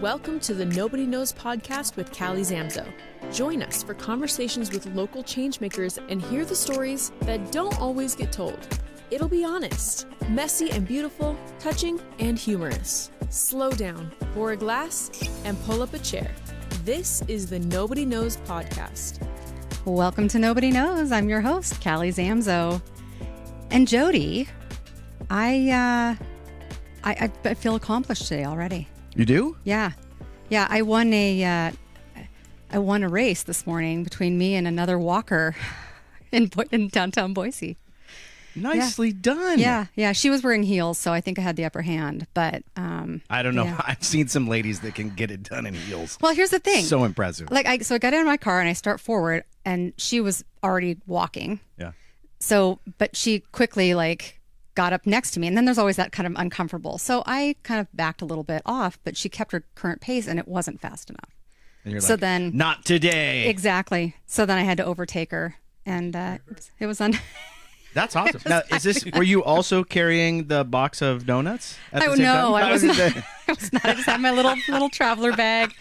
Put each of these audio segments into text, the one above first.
Welcome to the Nobody Knowz podcast with Callie Zamzow. Join us for conversations with local changemakers and hear the stories that don't always get told. It'll be honest, messy and beautiful, touching and humorous. Slow down, pour a glass, and pull up a chair. This is the Nobody Knowz podcast. Welcome to Nobody Knowz. I'm your host, Callie Zamzow. And Jody, I feel accomplished today already. You do? Yeah. I won a race this morning between me and another walker in downtown Boise. Nicely done. Yeah. She was wearing heels, so I think I had the upper hand. But I don't know. Yeah. I've seen some ladies that can get it done in heels. Well, here's the thing. So impressive. So I got in my car and I start forward, and she was already walking. Yeah. So, but she quickly got up next to me, and then there's always that kind of uncomfortable. So I kind of backed a little bit off, but she kept her current pace, and it wasn't fast enough. And you're so like, then, not today. Exactly. So then I had to overtake her, and it was That's awesome. Now, were you also carrying the box of donuts at the same time? I was not. I just had my little traveler bag.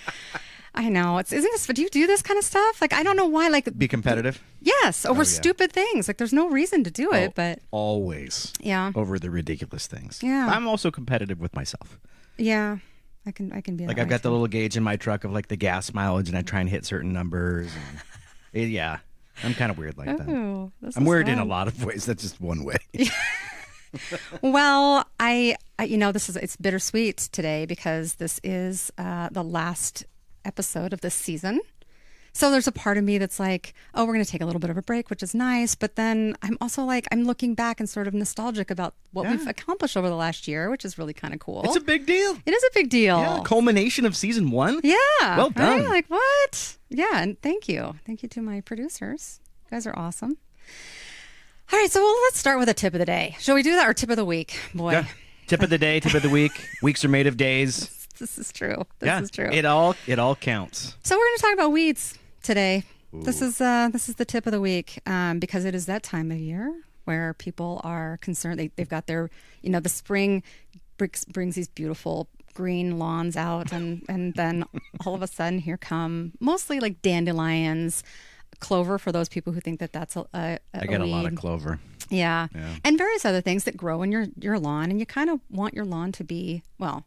I know. Do you do this kind of stuff? I don't know why. Be competitive? Yes, over stupid things. There's no reason to do it, but always. Yeah. Over the ridiculous things. Yeah. I'm also competitive with myself. Yeah. I can be I've got the little gauge in my truck of the gas mileage, and I try and hit certain numbers. And, yeah. I'm kind of weird like that. I'm weird in a lot of ways. That's just one way. Well, it's bittersweet today because this is the last episode of this season. So there's a part of me that's we're going to take a little bit of a break, which is nice. But then I'm also I'm looking back and sort of nostalgic about what we've accomplished over the last year, which is really kind of cool. It's a big deal. It is a big deal. Yeah, culmination of season 1. Yeah. Well done. Right? What? Yeah. And thank you. Thank you to my producers. You guys are awesome. All right. So let's start with a tip of the day. Shall we do that, or tip of the week? Boy. Yeah. Tip of the day, tip of the week. Weeks are made of days. This is true. This is true. It all counts. So we're going to talk about weeds today. Ooh. This is the tip of the week because it is that time of year where people are concerned. They've got their, the spring brings these beautiful green lawns out, and then all of a sudden here come mostly dandelions, clover for those people who think that's a I get weed. a lot of clover. Yeah, and various other things that grow in your lawn, and you kind of want your lawn to be, well,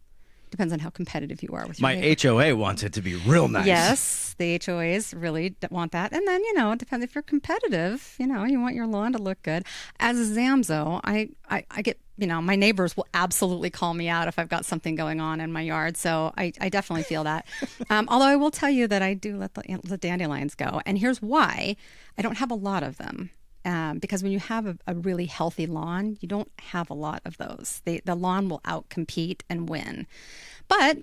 depends on how competitive you are with your neighbor. HOA wants it to be real nice. Yes, the HOAs really want that. And then, it depends if you're competitive, you want your lawn to look good. As a Zamzow, I get, my neighbors will absolutely call me out if I've got something going on in my yard. So I definitely feel that. Although I will tell you that I do let the dandelions go. And here's why. I don't have a lot of them. Because when you have a really healthy lawn, you don't have a lot of those. The lawn will outcompete and win. But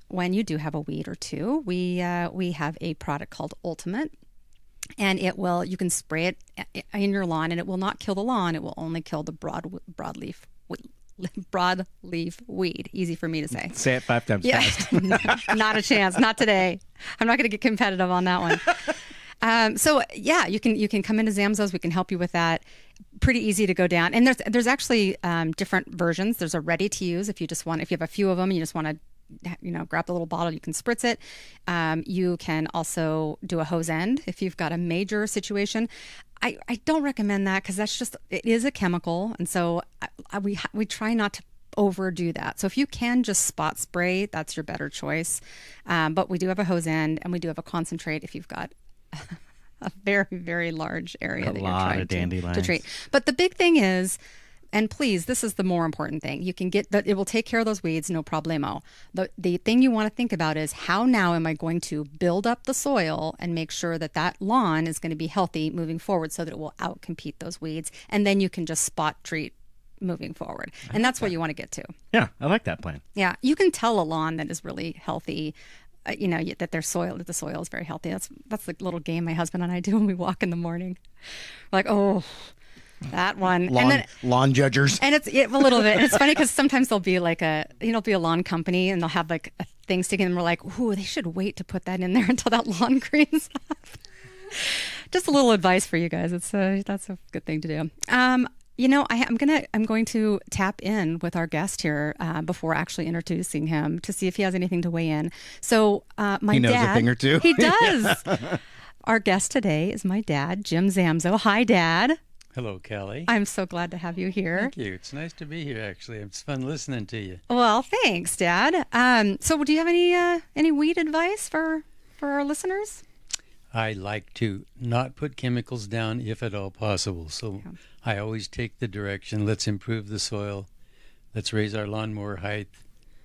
when you do have a weed or two, we have a product called Ultimate, and you can spray it in your lawn, and it will not kill the lawn. It will only kill the broadleaf weed. Easy for me to say. Say it 5 times fast. Not a chance. Not today. I'm not going to get competitive on that one. You can come into Zamzows. We can help you with that. Pretty easy to go down. And there's actually different versions. There's a ready to use if you have a few of them and you just want to grab the little bottle, you can spritz it. You can also do a hose end if you've got a major situation. I don't recommend that because it is a chemical, and so we try not to overdo that. So if you can just spot spray, that's your better choice. But we do have a hose end, and we do have a concentrate if you've got a very, very large area that you're trying to treat. But the big thing is, and please, this is the more important thing. You can get that; it will take care of those weeds, no problemo. The thing you want to think about is how now am I going to build up the soil and make sure that lawn is going to be healthy moving forward, so that it will outcompete those weeds, and then you can just spot treat moving forward. And that's what you want to get to. Yeah, I like that plan. Yeah, you can tell a lawn that is really healthy. That the soil is very healthy. That's the little game my husband and I do when we walk in the morning. We're like, oh, that one. Lawn judgers. And it's a little bit. And it's funny because sometimes there'll be be a lawn company, and they'll have a thing sticking, and we're like, ooh, they should wait to put that in there until that lawn greens up. Just a little advice for you guys. That's a good thing to do. I'm going to tap in with our guest here before actually introducing him to see if he has anything to weigh in. So he knows a thing or two. He does. Our guest today is my dad, Jim Zamzow. Hi, Dad. Hello, Callie. I'm so glad to have you here. Thank you. It's nice to be here, actually. It's fun listening to you. Well, thanks, Dad. So do you have any weed advice for our listeners? I like to not put chemicals down if at all possible. So I always take the direction, let's improve the soil. Let's raise our lawnmower height.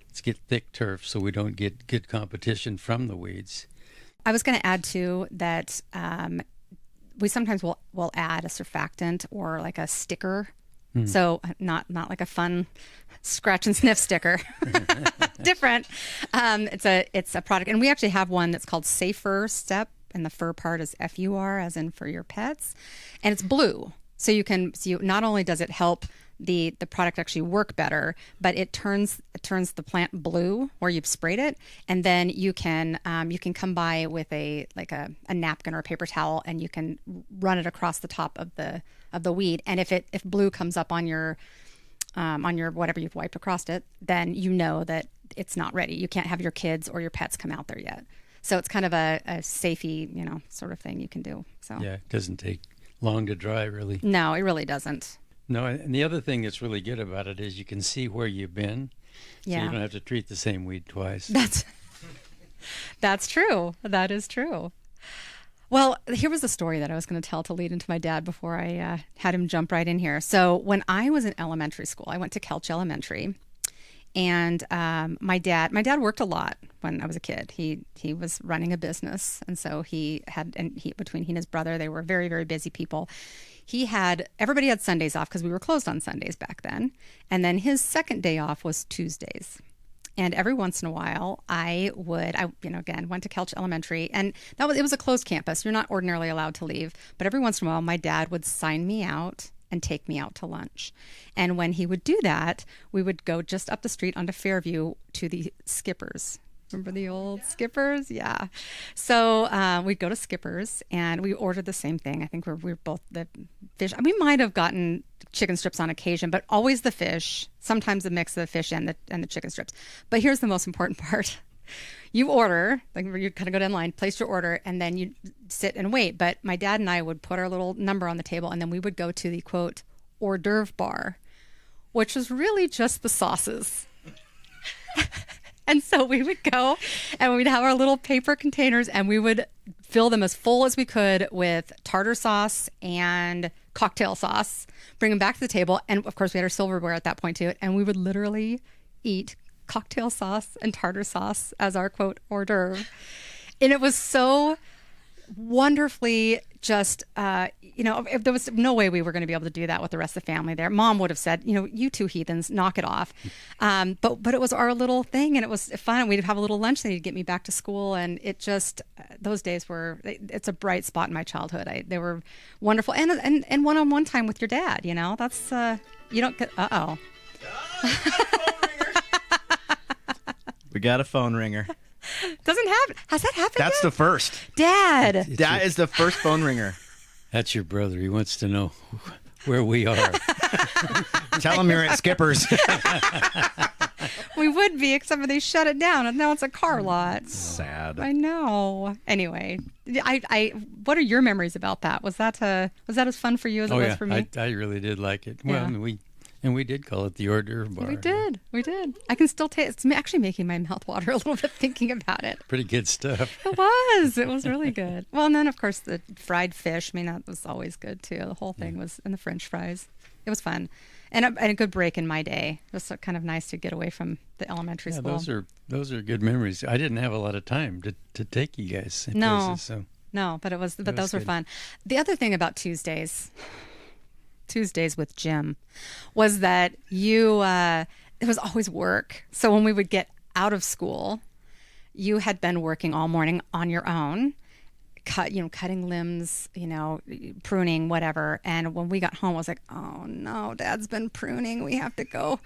Let's get thick turf so we don't get good competition from the weeds. I was going to add, too, that we sometimes will add a surfactant or like a sticker. So not like a fun scratch and sniff sticker. Different. It's a product. And we actually have one that's called Safer Step. And the fur part is FUR, as in for your pets. And it's blue. So not only does it help the product actually work better, but it turns the plant blue where you've sprayed it. And then you can come by with a napkin or a paper towel, and you can run it across the top of the weed. And if blue comes up on your whatever you've wiped across it, then you know that it's not ready. You can't have your kids or your pets come out there yet. So it's kind of a safety, sort of thing you can do. So yeah, it doesn't take long to dry, really. No, it really doesn't. No, and the other thing that's really good about it is you can see where you've been. Yeah. So you don't have to treat the same weed twice. That's true. That is true. Well, here was the story that I was going to tell to lead into my dad before I had him jump right in here. So when I was in elementary school, I went to Kelch Elementary. And my dad worked a lot when I was a kid. He was running a business, and so between he and his brother, they were very, very busy people. Everybody had Sundays off because we were closed on Sundays back then. And then his second day off was Tuesdays. And every once in a while, I went to Kelch Elementary, and it was a closed campus. You're not ordinarily allowed to leave, but every once in a while, my dad would sign me out and take me out to lunch. And when he would do that, we would go just up the street onto Fairview to the Skippers. Remember the old Skippers? Yeah. So we'd go to Skippers, and we ordered the same thing. I think we were both the fish. We might have gotten chicken strips on occasion, but always the fish, sometimes a mix of the fish and the chicken strips. But here's the most important part. You order, you kind of go down the line, place your order, and then you sit and wait. But my dad and I would put our little number on the table, and then we would go to the, quote, hors d'oeuvre bar, which was really just the sauces. And so we would go, and we'd have our little paper containers, and we would fill them as full as we could with tartar sauce and cocktail sauce, bring them back to the table. And, of course, we had our silverware at that point, too. And we would literally eat cocktail sauce and tartar sauce as our, quote, hors d'oeuvre. And it was so wonderfully just, if there was no way we were going to be able to do that with the rest of the family there. Mom would have said, you two heathens, knock it off. But it was our little thing, and it was fun. We'd have a little lunch, and they'd get me back to school. And it just, those days it's a bright spot in my childhood. They were wonderful. And one-on-one time with your dad, that's, you don't get, uh-oh. We got a phone ringer. Doesn't happen. Has that happened That's yet? the first. Dad. That is the first phone ringer. That's your brother. He wants to know where we are. Tell him you're at Skipper's. We would be, except for they shut it down, and now it's a car lot. Sad. I know. Anyway, what are your memories about that? Was that as fun for you as it was for me? I really did like it. Yeah. Well, we did call it the hors d'oeuvre bar. We did. I can still taste. It's actually making my mouth water a little bit thinking about it. Pretty good stuff. It was really good. Well, and then of course the fried fish. I mean, that was always good too. The whole thing was, and the French fries. It was fun, and a good break in my day. It was kind of nice to get away from the elementary school. Those are good memories. I didn't have a lot of time to take you guys places. So. No, but those were fun. The other thing about Tuesdays with Jim was that it was always work. So when we would get out of school, you had been working all morning on your own, cutting limbs, pruning, whatever. And when we got home, I was like, oh no, Dad's been pruning. We have to go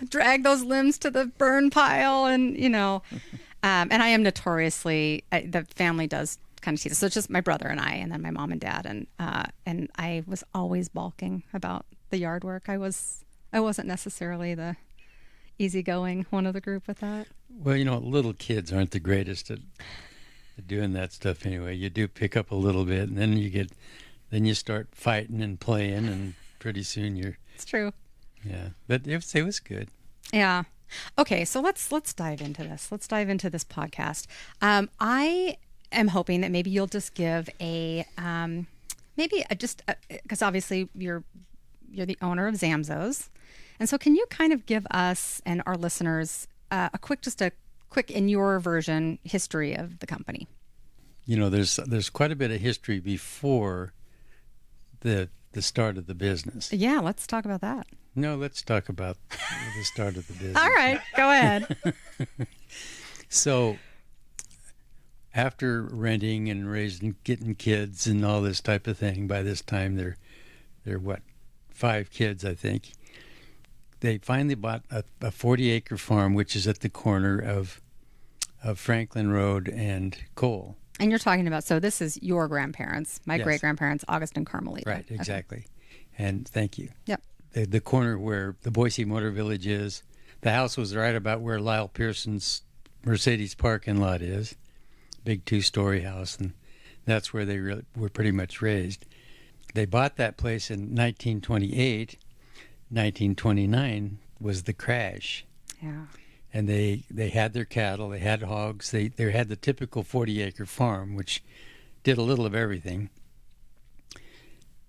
drag those limbs to the burn pile. And, and I am notoriously, the family does kind of tease us. So it's just my brother and I, and then my mom and dad. And I was always balking about the yard work. I wasn't necessarily the easygoing one of the group with that. Well, little kids aren't the greatest at doing that stuff anyway. You do pick up a little bit, and then you start fighting and playing, and pretty soon you're. It's true. Yeah, but it was good. Yeah. Okay, so let's dive into this. Let's dive into this podcast. I am hoping that maybe you'll just give because obviously you're the owner of Zamzows, and so can you kind of give us and our listeners a quick in your version history of the company? There's quite a bit of history before the start of the business. Yeah, let's talk about that. No, let's talk about the start of the business. All right, go ahead. So, after renting and raising, getting kids and all this type of thing, by this time they're 5 kids, I think. They finally bought a 40-acre farm, which is at the corner of Franklin Road and Cole. And you're talking about, so this is your grandparents, my Yes. great-grandparents, August and Carmelita. Right, exactly. Okay. And thank you. Yep. The corner where the Boise Motor Village is, the house was right about where Lyle Pearson's Mercedes parking lot is, big 2-story house, and that's where they were pretty much raised. They bought that place in 1928. 1929 was the crash. Yeah. And they had their cattle, they had hogs, they had the typical 40-acre farm, which did a little of everything.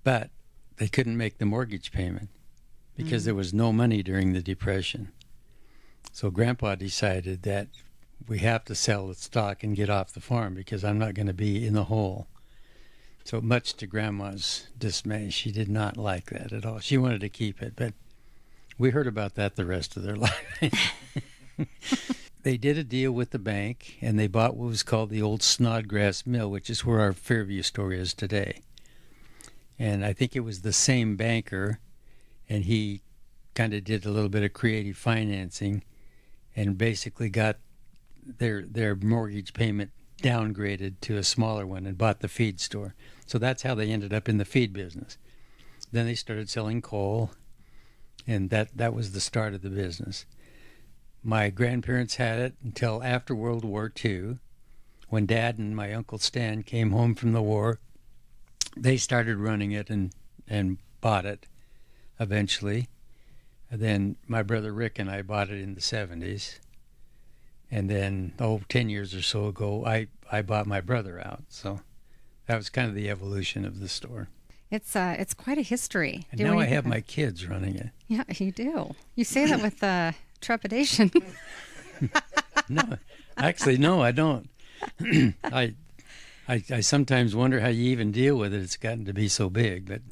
But they couldn't make the mortgage payment because there was no money during the Depression. So Grandpa decided that we have to sell the stock and get off the farm because I'm not going to be in the hole. So much to Grandma's dismay, she did not like that at all. She wanted to keep it, but we heard about that the rest of their life. They did a deal with the bank, and they bought what was called the old Snodgrass Mill, which is where our Fairview store is today. And I think it was the same banker, and he kind of did a little bit of creative financing and basically got their mortgage payment downgraded to a smaller one and bought the feed store. So that's how they ended up in the feed business. Then they started selling coal, and that was the start of the business. My grandparents had it until after World War II, when Dad and my Uncle Stan came home from the war. They started running it and bought it eventually. And then my brother Rick and I bought it in the 70s. And then, 10 years or so ago, I bought my brother out. So that was kind of the evolution of the store. It's quite a history. And now I have my kids running it. Yeah, you do. You say that with trepidation. No, actually, no, I don't. I sometimes wonder how you even deal with it. It's gotten to be so big, but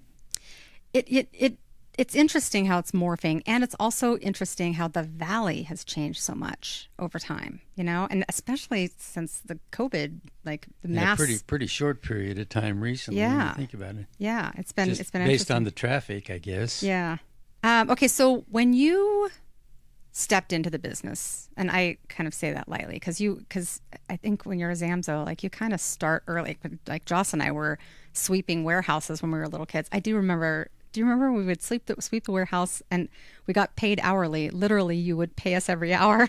it's interesting how it's morphing, and it's also interesting how the valley has changed so much over time. And especially since the COVID, like the mass, pretty short period of time recently. Yeah, when you think about it. Yeah, it's been based interesting. on the traffic, I guess. Yeah. Okay, so when you stepped into the business, and I kind of say that lightly because I think when you're a Zamzow, like you kind of start early. Like Joss and I were sweeping warehouses when we were little kids. I do remember. Do you remember we would sweep the warehouse and we got paid hourly? Literally, you would pay us every hour.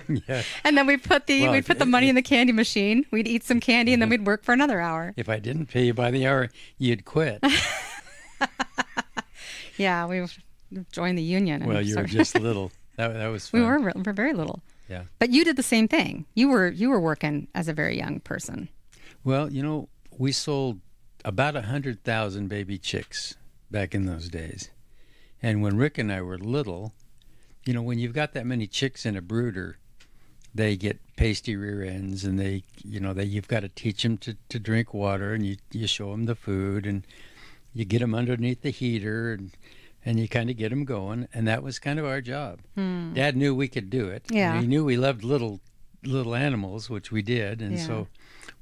Yeah. And then we'd put the money in the candy machine. We'd eat some candy and then we'd work for another hour. If I didn't pay you by the hour, you'd quit. Yeah, we joined the union. Well, you were just little. That was fun. We're very little. Yeah. But you did the same thing. You were working as a very young person. Well, we sold about 100,000 baby chicks back in those days. And when Rick and I were little, when you've got that many chicks in a brooder, they get pasty rear ends, and you've got to teach them to drink water, and you show them the food, and you get them underneath the heater, and you kind of get them going, and that was kind of our job. Dad knew we could do it. Yeah. He knew we loved little animals, which we did, and so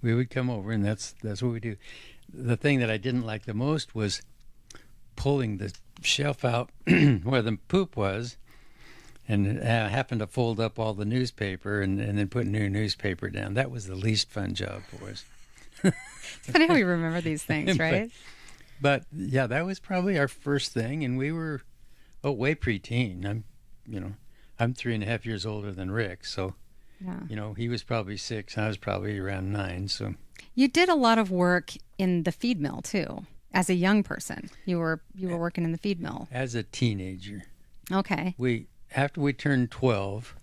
we would come over, and that's what we do. The thing that I didn't like the most was pulling the shelf out where the poop was, and happened to fold up all the newspaper and then put new newspaper down. That was the least fun job for us. It's funny how we remember these things, right? But yeah, that was probably our first thing, and we were way preteen. I'm 3.5 years older than Rick, so he was probably 6, I was probably around 9. So you did a lot of work in the feed mill too. As a young person, you were working in the feed mill. As a teenager, okay. After we turned 12,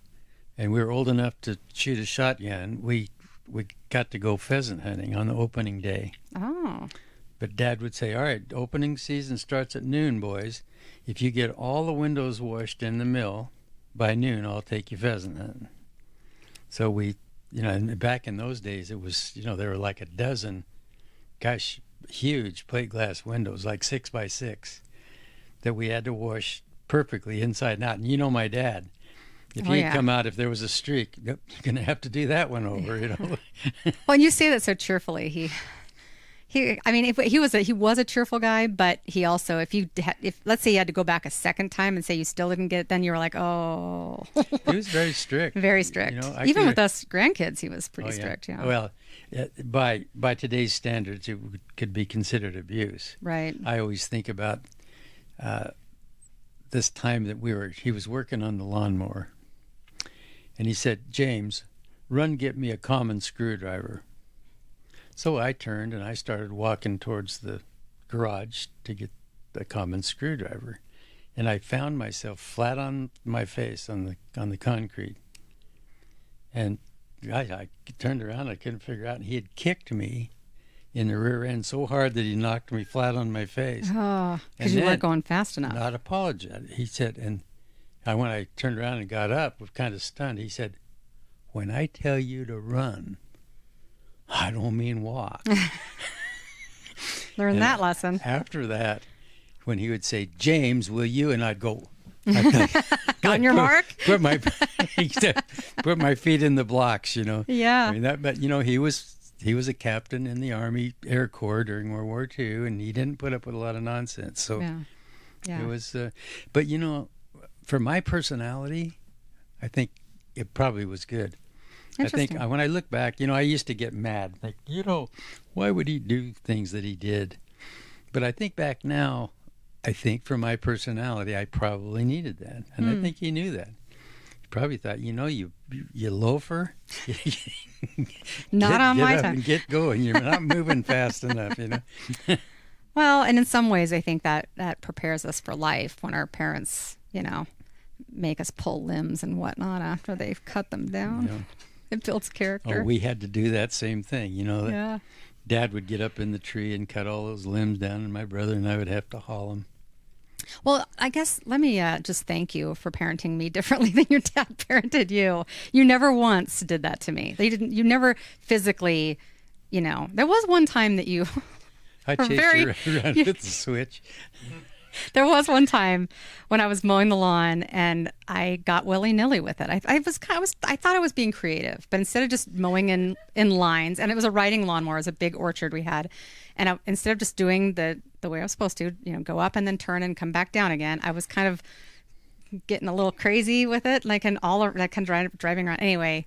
and we were old enough to shoot a shotgun, we got to go pheasant hunting on the opening day. Oh. But Dad would say, all right, opening season starts at noon, boys. If you get all the windows washed in the mill by noon, I'll take you pheasant hunting. So we, and back in those days, it was, there were like a dozen, huge plate glass windows, like 6 by 6, that we had to wash perfectly inside and out. And my dad, if he'd come out, if there was a streak, you're going to have to do that one over, Well, and you say that so cheerfully. He was a cheerful guy, but he also, if let's say you had to go back a second time and say you still didn't get it, then you were like, oh. He was very strict. Very strict. Even with us grandkids, he was pretty strict. Yeah. Well, by today's standards, it could be considered abuse. Right. I always think about this time that he was working on the lawnmower, and he said, James, run get me a common screwdriver. So I turned and I started walking towards the garage to get the common screwdriver, and I found myself flat on my face on the concrete. And I turned around, I couldn't figure out, and he had kicked me in the rear end so hard that he knocked me flat on my face. Oh, because you weren't going fast enough. Not apologetic. He said, and when I turned around and got up, was kind of stunned. He said, when I tell you to run, I don't mean walk. Learn that lesson. After that, when he would say, James, will you? And I'd go, on your mark? Put my feet in the blocks, Yeah. I mean, but he was a captain in the Army Air Corps during World War II, and he didn't put up with a lot of nonsense. So it was, but for my personality, I think it probably was good. I think when I look back, I used to get mad. Like, why would he do things that he did? But I think back now, I think for my personality, I probably needed that. And I think he knew that. He probably thought, you loafer. Not on my time. And get going. You're not moving fast enough, Well, and in some ways, I think that prepares us for life when our parents, make us pull limbs and whatnot after they've cut them down. It builds character. Oh, we had to do that same thing, Yeah. Dad would get up in the tree and cut all those limbs down, and my brother and I would have to haul them. Well, I guess let me just thank you for parenting me differently than your dad parented you. You never once did that to me. You never physically, there was one time that you I chased you around with the switch. There was one time when I was mowing the lawn and I got willy-nilly with it. I thought I was being creative, but instead of just mowing in lines, and it was a riding lawnmower, it was a big orchard we had, and instead of just doing the way I was supposed to, go up and then turn and come back down again, I was kind of getting a little crazy with it, driving around. Anyway,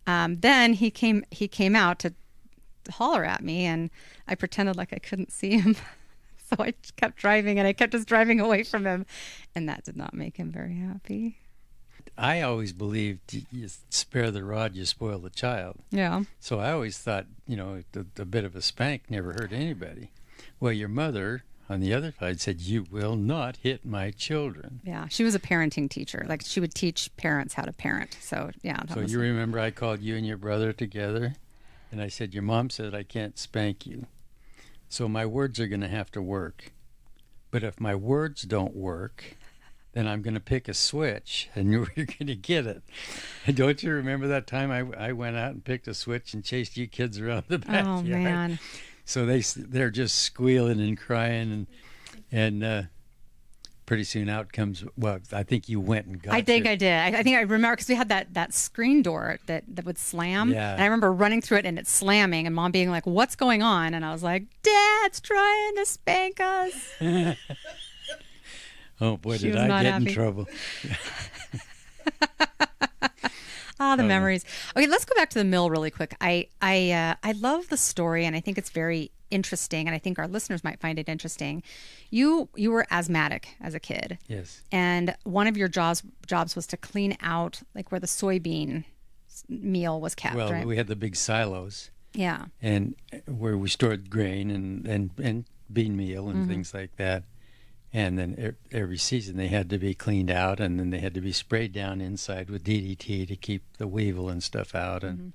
then he came out to holler at me, and I pretended like I couldn't see him. So I kept driving, and I kept just driving away from him, and that did not make him very happy. I always believed you spare the rod, you spoil the child. Yeah. So I always thought, a bit of a spank never hurt anybody. Well, your mother, on the other side, said, you will not hit my children. Yeah, she was a parenting teacher. Like, she would teach parents how to parent. So, yeah. So you remember I called you and your brother together, and I said, your mom said I can't spank you. So my words are going to have to work. But if my words don't work, then I'm going to pick a switch, and you're going to get it. And don't you remember that time I went out and picked a switch and chased you kids around the backyard? Oh, man. So they're just squealing and crying, and pretty soon out comes, well, I think you went and got I think I did. I think I remember, because we had that screen door that would slam. Yeah. And I remember running through it and it slamming, and Mom being like, what's going on? And I was like, Dad's trying to spank us. Oh, boy, She did was I not get happy. in trouble. The memories. Okay, let's go back to the mill really quick. I love the story, and I think it's very interesting, and I think our listeners might find it interesting. You were asthmatic as a kid. Yes. And one of your jobs was to clean out like where the soybean meal was kept, Well, right? we had the big silos. Yeah. And where we stored grain and bean meal and things like that. And then every season they had to be cleaned out, and then they had to be sprayed down inside with DDT to keep the weevil and stuff out. And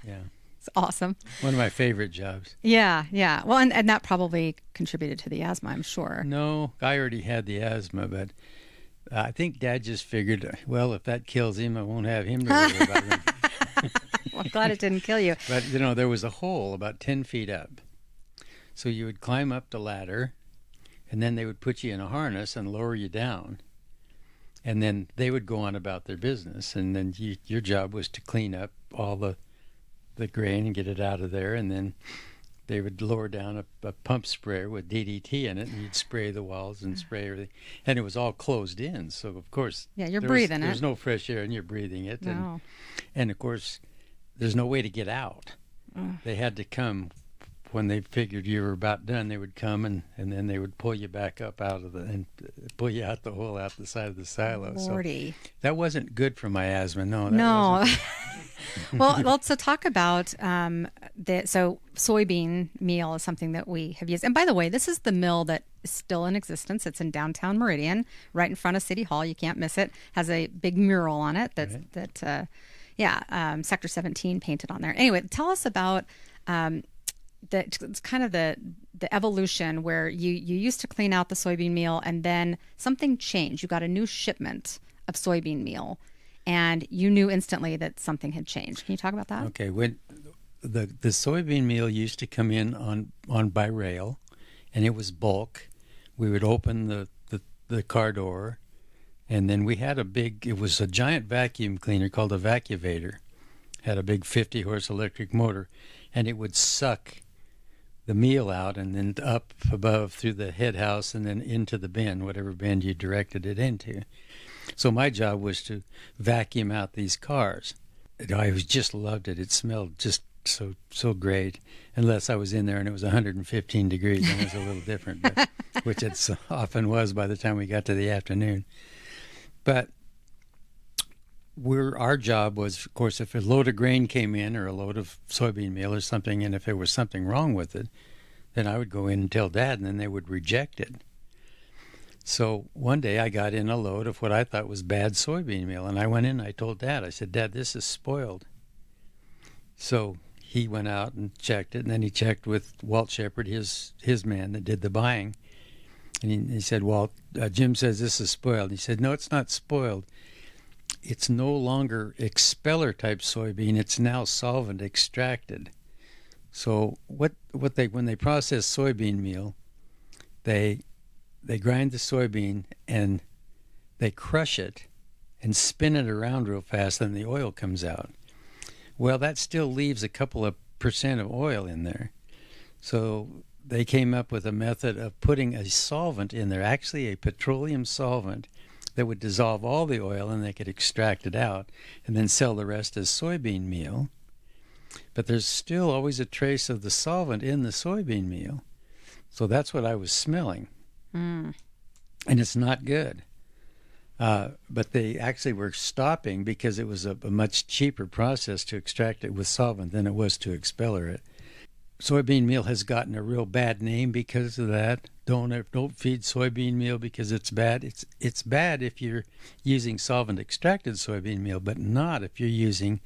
yeah, It's awesome. one of my favorite jobs. Yeah, yeah. Well, and that probably contributed to the asthma, I'm sure. No, I already had the asthma, but I think Dad just figured, well, if that kills him, I won't have him to worry about. Well, I'm glad it didn't kill you. But, there was a hole about 10 feet up. So you would climb up the ladder, and then they would put you in a harness and lower you down. And then they would go on about their business. And then your job was to clean up all the grain and get it out of there. And then they would lower down a pump sprayer with DDT in it, and you'd spray the walls and spray everything. And it was all closed in. So, of course, Yeah, you're breathing it. There's no fresh air, and you're breathing it. No. And of course, there's no way to get out. They had to come when they figured you were about done. They would come and then they would pull you back up and pull you out the hole out the side of the silo. Lordy. So that wasn't good for my asthma. No. No. Well, so talk about so soybean meal is something that we have used. And by the way, this is the mill that is still in existence. It's in downtown Meridian, right in front of City Hall. You can't miss it. Has a big mural on it Sector 17 painted on there. Anyway, tell us about it's kind of the evolution where you used to clean out the soybean meal, and then something changed. You got a new shipment of soybean meal, and you knew instantly that something had changed. Can you talk about that? Okay, when the soybean meal used to come in on by rail, and it was bulk. We would open the car door, and then we had it was a giant vacuum cleaner called a vacuvator. Had a big 50-horse electric motor, and it would suck the meal out and then up above through the head house and then into the bin, whatever bin you directed it into. So my job was to vacuum out these cars. I just loved it. It smelled just so great, unless I was in there and it was 115 degrees, and it was a little different, but, which it so often was by the time we got to the afternoon. But our job was, of course, if a load of grain came in or a load of soybean meal or something, and if there was something wrong with it, then I would go in and tell Dad, and then they would reject it. So one day I got in a load of what I thought was bad soybean meal, and I went in and I told Dad, I said, Dad, this is spoiled. So he went out and checked it, and then he checked with Walt Shepard, his man that did the buying. And he said, Walt, Jim says this is spoiled. He said, no, it's not spoiled. It's no longer expeller type soybean. It's now solvent extracted. So when they process soybean meal, they grind the soybean and they crush it and spin it around real fast, and the oil comes out. Well, that still leaves a couple of % of oil in there. So they came up with a method of putting a solvent in there, actually a petroleum solvent, that would dissolve all the oil, and they could extract it out and then sell the rest as soybean meal. But there's still always a trace of the solvent in the soybean meal. So that's what I was smelling. And it's not good. But they actually were stopping because it was a much cheaper process to extract it with solvent than it was to expeller it. Soybean meal has gotten a real bad name because of that. Don't feed soybean meal because it's bad. It's bad if you're using solvent extracted soybean meal, but not if you're using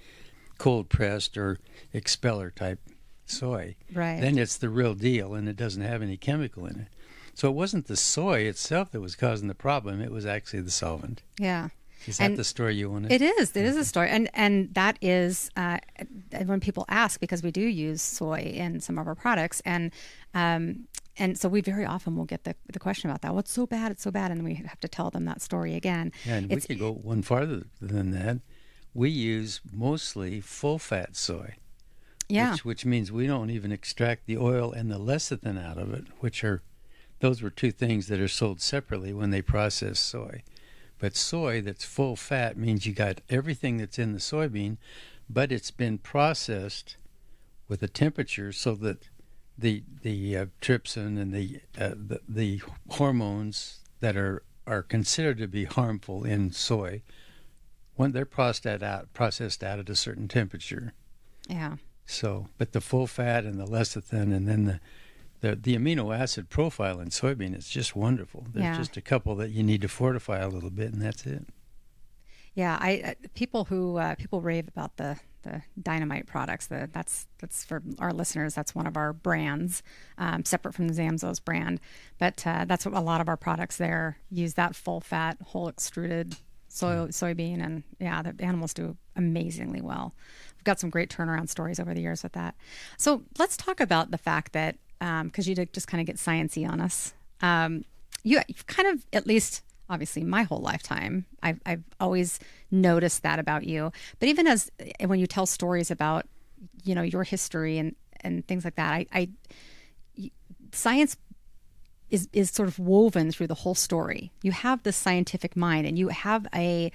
cold pressed or expeller type soy. Right. Then it's the real deal, and it doesn't have any chemical in it. So it wasn't the soy itself that was causing the problem. It was actually the solvent. Yeah. Is that the story you wanted? It is. It is a story. And that is when people ask, because we do use soy in some of our products. And so we very often will get the question about that. What's so bad? It's so bad. And we have to tell them that story again. Yeah, and we could go one farther than that. We use mostly full-fat soy. Yeah. Which means we don't even extract the oil and the lecithin out of it, those were two things that are sold separately when they process soy. But soy that's full fat means you got everything that's in the soybean, but it's been processed with a temperature so that the trypsin and the hormones that are considered to be harmful in soy, when they're processed out at a certain temperature. Yeah. So, but the full fat and the lecithin, and then the amino acid profile in soybean is just wonderful. There's just a couple that you need to fortify a little bit, and that's it. Yeah, people rave about the Dynamite products. That's for our listeners. That's one of our brands, separate from the Zamzows brand. But that's what a lot of our products there use, that full fat, whole extruded soybean, and yeah, the animals do amazingly well. We've got some great turnaround stories over the years with that. So let's talk about the fact that because you did just kind of get sciencey on us, you've kind of, at least obviously my whole lifetime, I've always noticed that about you. But even when you tell stories about, your history and things like that, science is sort of woven through the whole story. You have this scientific mind, and you have and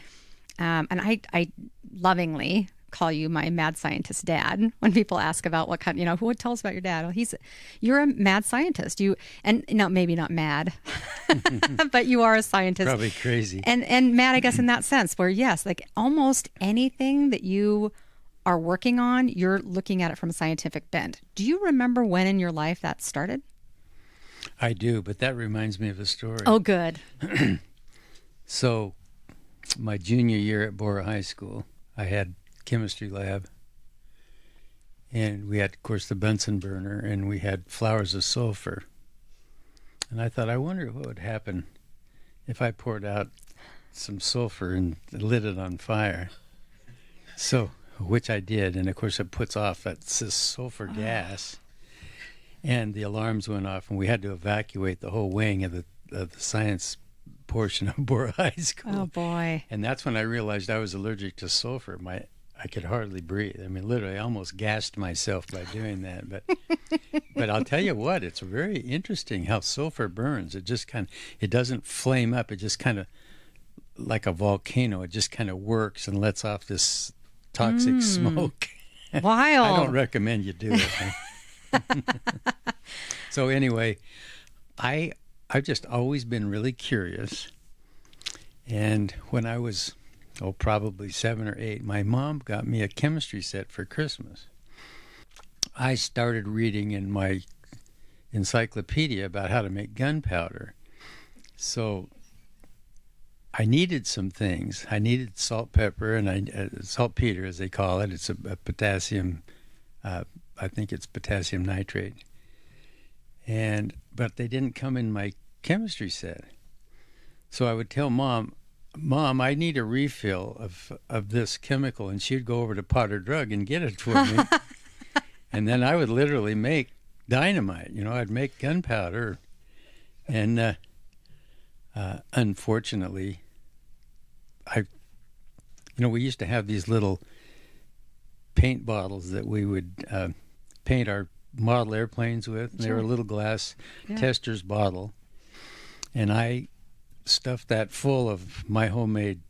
I lovingly call you my mad scientist dad when people ask about what kind, who would tell us about your dad? Well, you're a mad scientist. Maybe not mad, but you are a scientist. Probably crazy. And mad, I guess, in that sense, where yes, like almost anything that you are working on, you're looking at it from a scientific bent. Do you remember when in your life that started? I do, but that reminds me of a story. Oh, good. So, my junior year at Bora High School, I had chemistry lab, and we had, of course, the Bunsen burner, and we had flowers of sulfur. And I thought, I wonder what would happen if I poured out some sulfur and lit it on fire. So, which I did, and of course it puts off that sulfur gas, and the alarms went off, and we had to evacuate the whole wing of the science portion of Bora High School. Oh boy! And that's when I realized I was allergic to sulfur. I could hardly breathe. I mean, literally, I almost gassed myself by doing that. But I'll tell you what, it's very interesting how sulfur burns. It just it doesn't flame up. It just kind of, like a volcano, it just kind of works and lets off this toxic smoke. Wild. I don't recommend you do it. So anyway, I've just always been really curious. And when I was probably 7 or 8, my mom got me a chemistry set for Christmas. I started reading in my encyclopedia about how to make gunpowder. So I needed some things. I needed salt, pepper, and saltpeter, as they call it. It's a potassium, I think it's potassium nitrate. But they didn't come in my chemistry set. So I would tell Mom, I need a refill of this chemical, and she'd go over to Potter Drug and get it for me. And then I would literally make dynamite. I'd make gunpowder. And unfortunately, we used to have these little paint bottles that we would paint our model airplanes with. Sure. They were a little glass tester's bottle. And I stuffed that full of my homemade,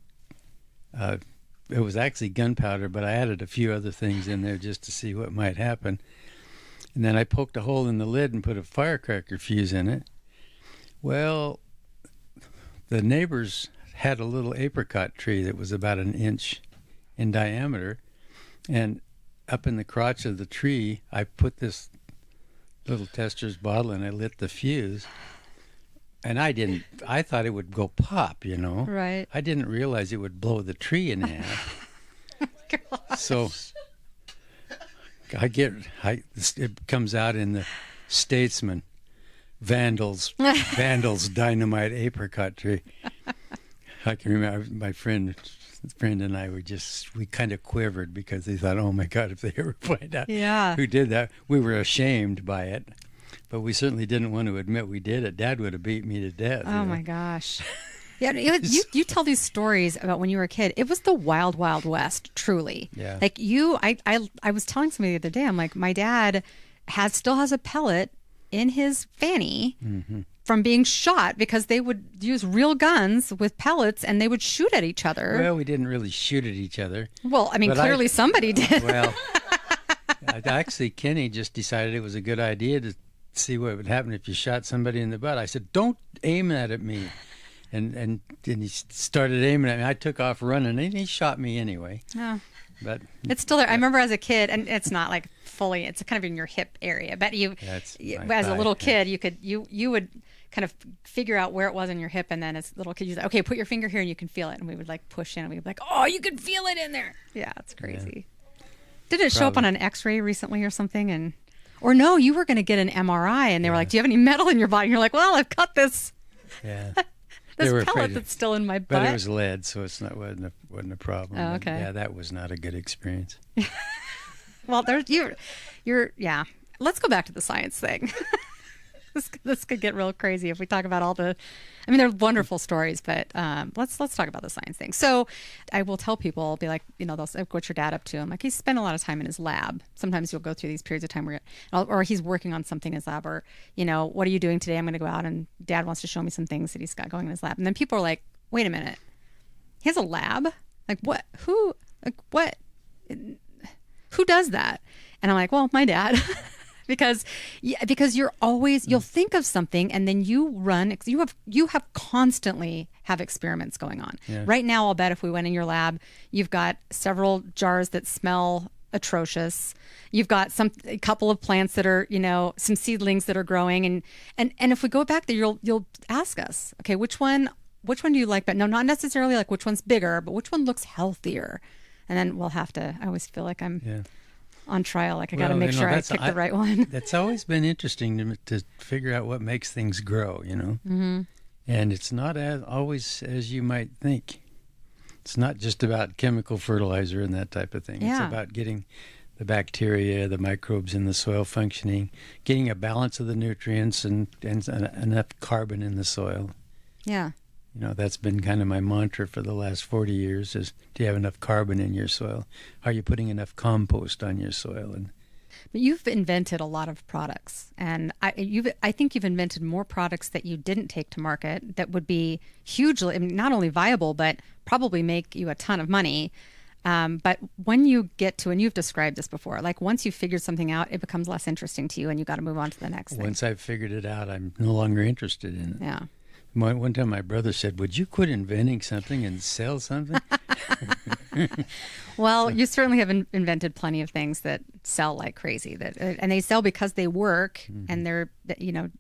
it was actually gunpowder, but I added a few other things in there just to see what might happen. And then I poked a hole in the lid and put a firecracker fuse in it. Well, the neighbors had a little apricot tree that was about 1 inch in diameter. And up in the crotch of the tree, I put this little tester's bottle and I lit the fuse. And I thought it would go pop, Right. I didn't realize it would blow the tree in half. Gosh. So it comes out in the Statesman, Vandals dynamite apricot tree. I can remember my friend and I we kind of quivered because they thought, oh my God, if they ever find out who did that. We were ashamed by it. But we certainly didn't want to admit we did it. Dad would have beat me to death. Oh, my gosh. Yeah, you tell these stories about when you were a kid. It was the wild, wild west, truly. Yeah. Like I was telling somebody the other day, I'm like, my dad still has a pellet in his fanny from being shot because they would use real guns with pellets and they would shoot at each other. Well, we didn't really shoot at each other. Well, I mean, clearly somebody did. Well, actually, Kenny just decided it was a good idea see what would happen if you shot somebody in the butt. I said, don't aim that at me. And he started aiming at me. I took off running, and he shot me anyway. Oh. But it's still there. I remember as a kid, and it's not like fully, it's kind of in your hip area. But as a little kid, you would kind of figure out where it was in your hip, and then as a little kid, you say, okay, put your finger here and you can feel it. And we would like push in, and we would be like, oh, you can feel it in there. Yeah, it's crazy. Yeah. Did it show up on an x-ray recently or something? Or no, you were going to get an MRI, and they were like, do you have any metal in your body? And you're like, well, I've cut this. Yeah. This pellet that's still in my butt. But it was lead, so wasn't a problem. Oh, okay. Yeah, that was not a good experience. Well, you're Let's go back to the science thing. This could get real crazy if we talk about all the. I mean, they're wonderful stories, but let's talk about the science thing. So, I will tell people, I'll be like, they'll say, "What's your dad up to?" I'm like, "He's spent a lot of time in his lab." Sometimes you'll go through these periods of time or he's working on something in his lab, or what are you doing today? I'm going to go out, and Dad wants to show me some things that he's got going in his lab. And then people are like, "Wait a minute, he has a lab? Like what? Who? Like what? Who does that?" And I'm like, "Well, my dad." Because you'll think of something and then you have constantly have experiments going on. Yeah. Right now, I'll bet if we went in your lab, you've got several jars that smell atrocious. You've got a couple of plants that are, some seedlings that are growing, and if we go back there, you'll ask us, okay, which one do you like? But no, not necessarily like which one's bigger, but which one looks healthier. And then we'll have to. I always feel like I'm on trial. Like I got to make sure I pick the right one. That's always been interesting to figure out what makes things grow, Mm-hmm. And it's not always as you might think. It's not just about chemical fertilizer and that type of thing. Yeah. It's about getting the bacteria, the microbes in the soil functioning, getting a balance of the nutrients and enough carbon in the soil. Yeah. That's been kind of my mantra for the last 40 years is, do you have enough carbon in your soil? Are you putting enough compost on your soil? But you've invented a lot of products, and I think you've invented more products that you didn't take to market that would be hugely, not only viable, but probably make you a ton of money. But when you get to, and you've described this before, like once you've figured something out, it becomes less interesting to you and you got to move on to the next thing. Once I've figured it out, I'm no longer interested in it. Yeah. One time my brother said, would you quit inventing something and sell something? Well, you certainly have invented plenty of things that sell like crazy, and they sell because they work. Mm-hmm. And they're,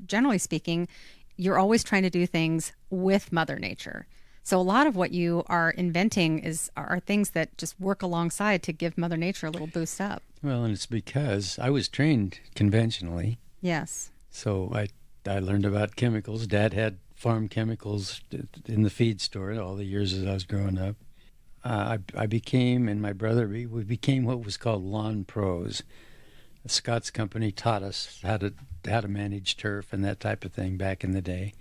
generally speaking, you're always trying to do things with Mother Nature. So a lot of what you are inventing are things that just work alongside to give Mother Nature a little boost up. Well, and it's because I was trained conventionally. Yes. So I learned about chemicals. Dad had farm chemicals in the feed store all the years as I was growing up. I became, and my brother, we became what was called lawn pros. The Scott's company taught us how to manage turf and that type of thing back in the day.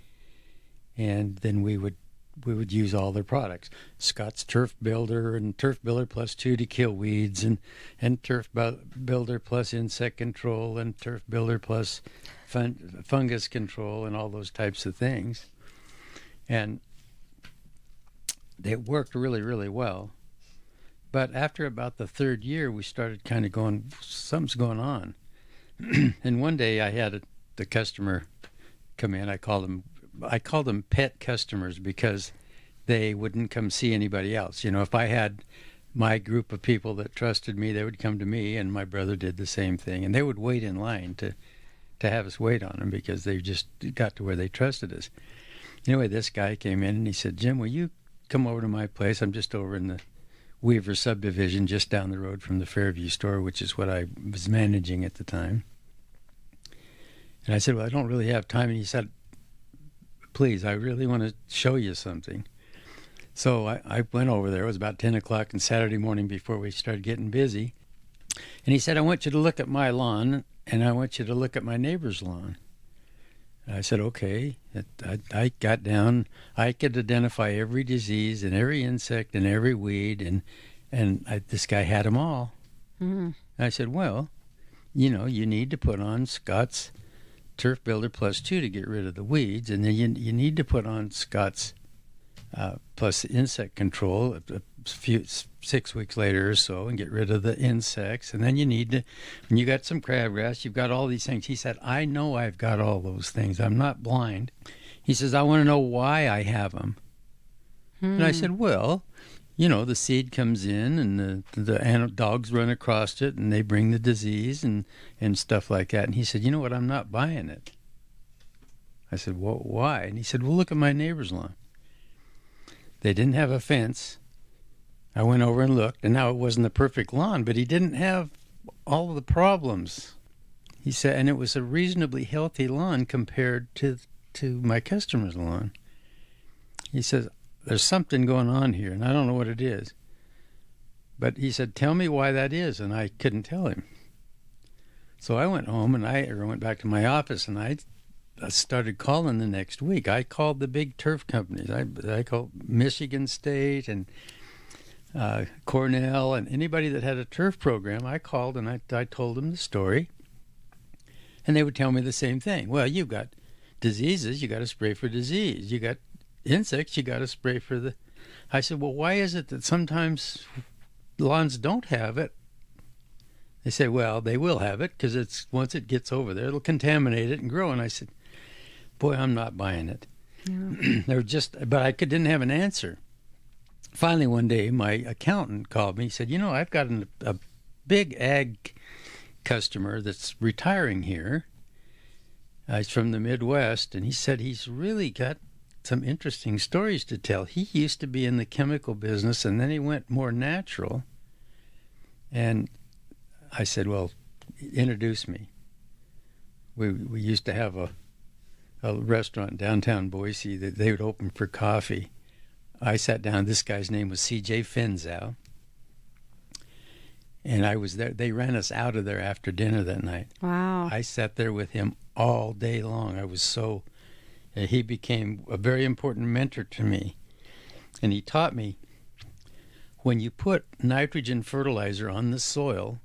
And then we would use all their products. Scott's Turf Builder and Turf Builder Plus 2 to kill weeds, and Turf Builder Plus insect control, and Turf Builder Plus fungus control, and all those types of things. And they worked really, really well. But after about the third year, we started kind of going, something's going on. And one day I had the customer come in. I called them pet customers because they wouldn't come see anybody else. If I had my group of people that trusted me, they would come to me, and my brother did the same thing. And they would wait in line to have us wait on them because they just got to where they trusted us. Anyway, this guy came in and he said, "Jim, will you come over to my place? I'm just over in the Weaver subdivision just down the road from the Fairview store, which is what I was managing at the time." And I said, "Well, I don't really have time." And he said, "Please, I really want to show you something." So I went over there. It was about 10 o'clock on Saturday morning before we started getting busy. And he said, "I want you to look at my lawn, and I want you to look at my neighbor's lawn." And I said, "Okay." I got down. I could identify every disease and every insect and every weed, and this guy had them all. Mm-hmm. I said, "Well, you need to put on Scott's Turf Builder Plus 2 to get rid of the weeds, and then you need to put on Scott's Plus insect control, 6 weeks later or so and get rid of the insects. And then you need to, when you got some crabgrass, you've got all these things. He said, I know I've got all those things. I'm not blind. He says, I want to know why I have them. And I said, well, the seed comes in and the dogs run across it and they bring the disease and stuff like that. And he said, you know what, I'm not buying it. I said, well, why? And he said, well, look at my neighbor's lawn. They didn't have a fence. I went over and looked, and now it wasn't a perfect lawn, but he didn't have all of the problems. He said, and it was a reasonably healthy lawn compared to my customer's lawn. He says, there's something going on here, and I don't know what it is. But he said, tell me why that is, and I couldn't tell him. So I went home, and I went back to my office, and I started calling the next week. I called the big turf companies. I called Michigan State and Cornell and anybody that had a turf program. I called and I told them the story, and they would tell me the same thing. Well, you've got diseases, you got to spray for disease. You got insects, you got to spray for the... I said, well, why is it that sometimes lawns don't have it? They say, well, they will have it because once it gets over there, it'll contaminate it and grow. And I said, boy, I'm not buying it. Yeah. But I didn't have an answer. Finally, one day, my accountant called me. He said, I've got a big ag customer that's retiring here. He's from the Midwest, and he said he's really got some interesting stories to tell. He used to be in the chemical business, and then he went more natural. And I said, well, introduce me. We used to have a restaurant in downtown Boise that they would open for coffee. I sat down. This guy's name was C.J. Finzow. And I was there. They ran us out of there after dinner that night. Wow. I sat there with him all day long. He became a very important mentor to me. And he taught me, when you put nitrogen fertilizer on the soil,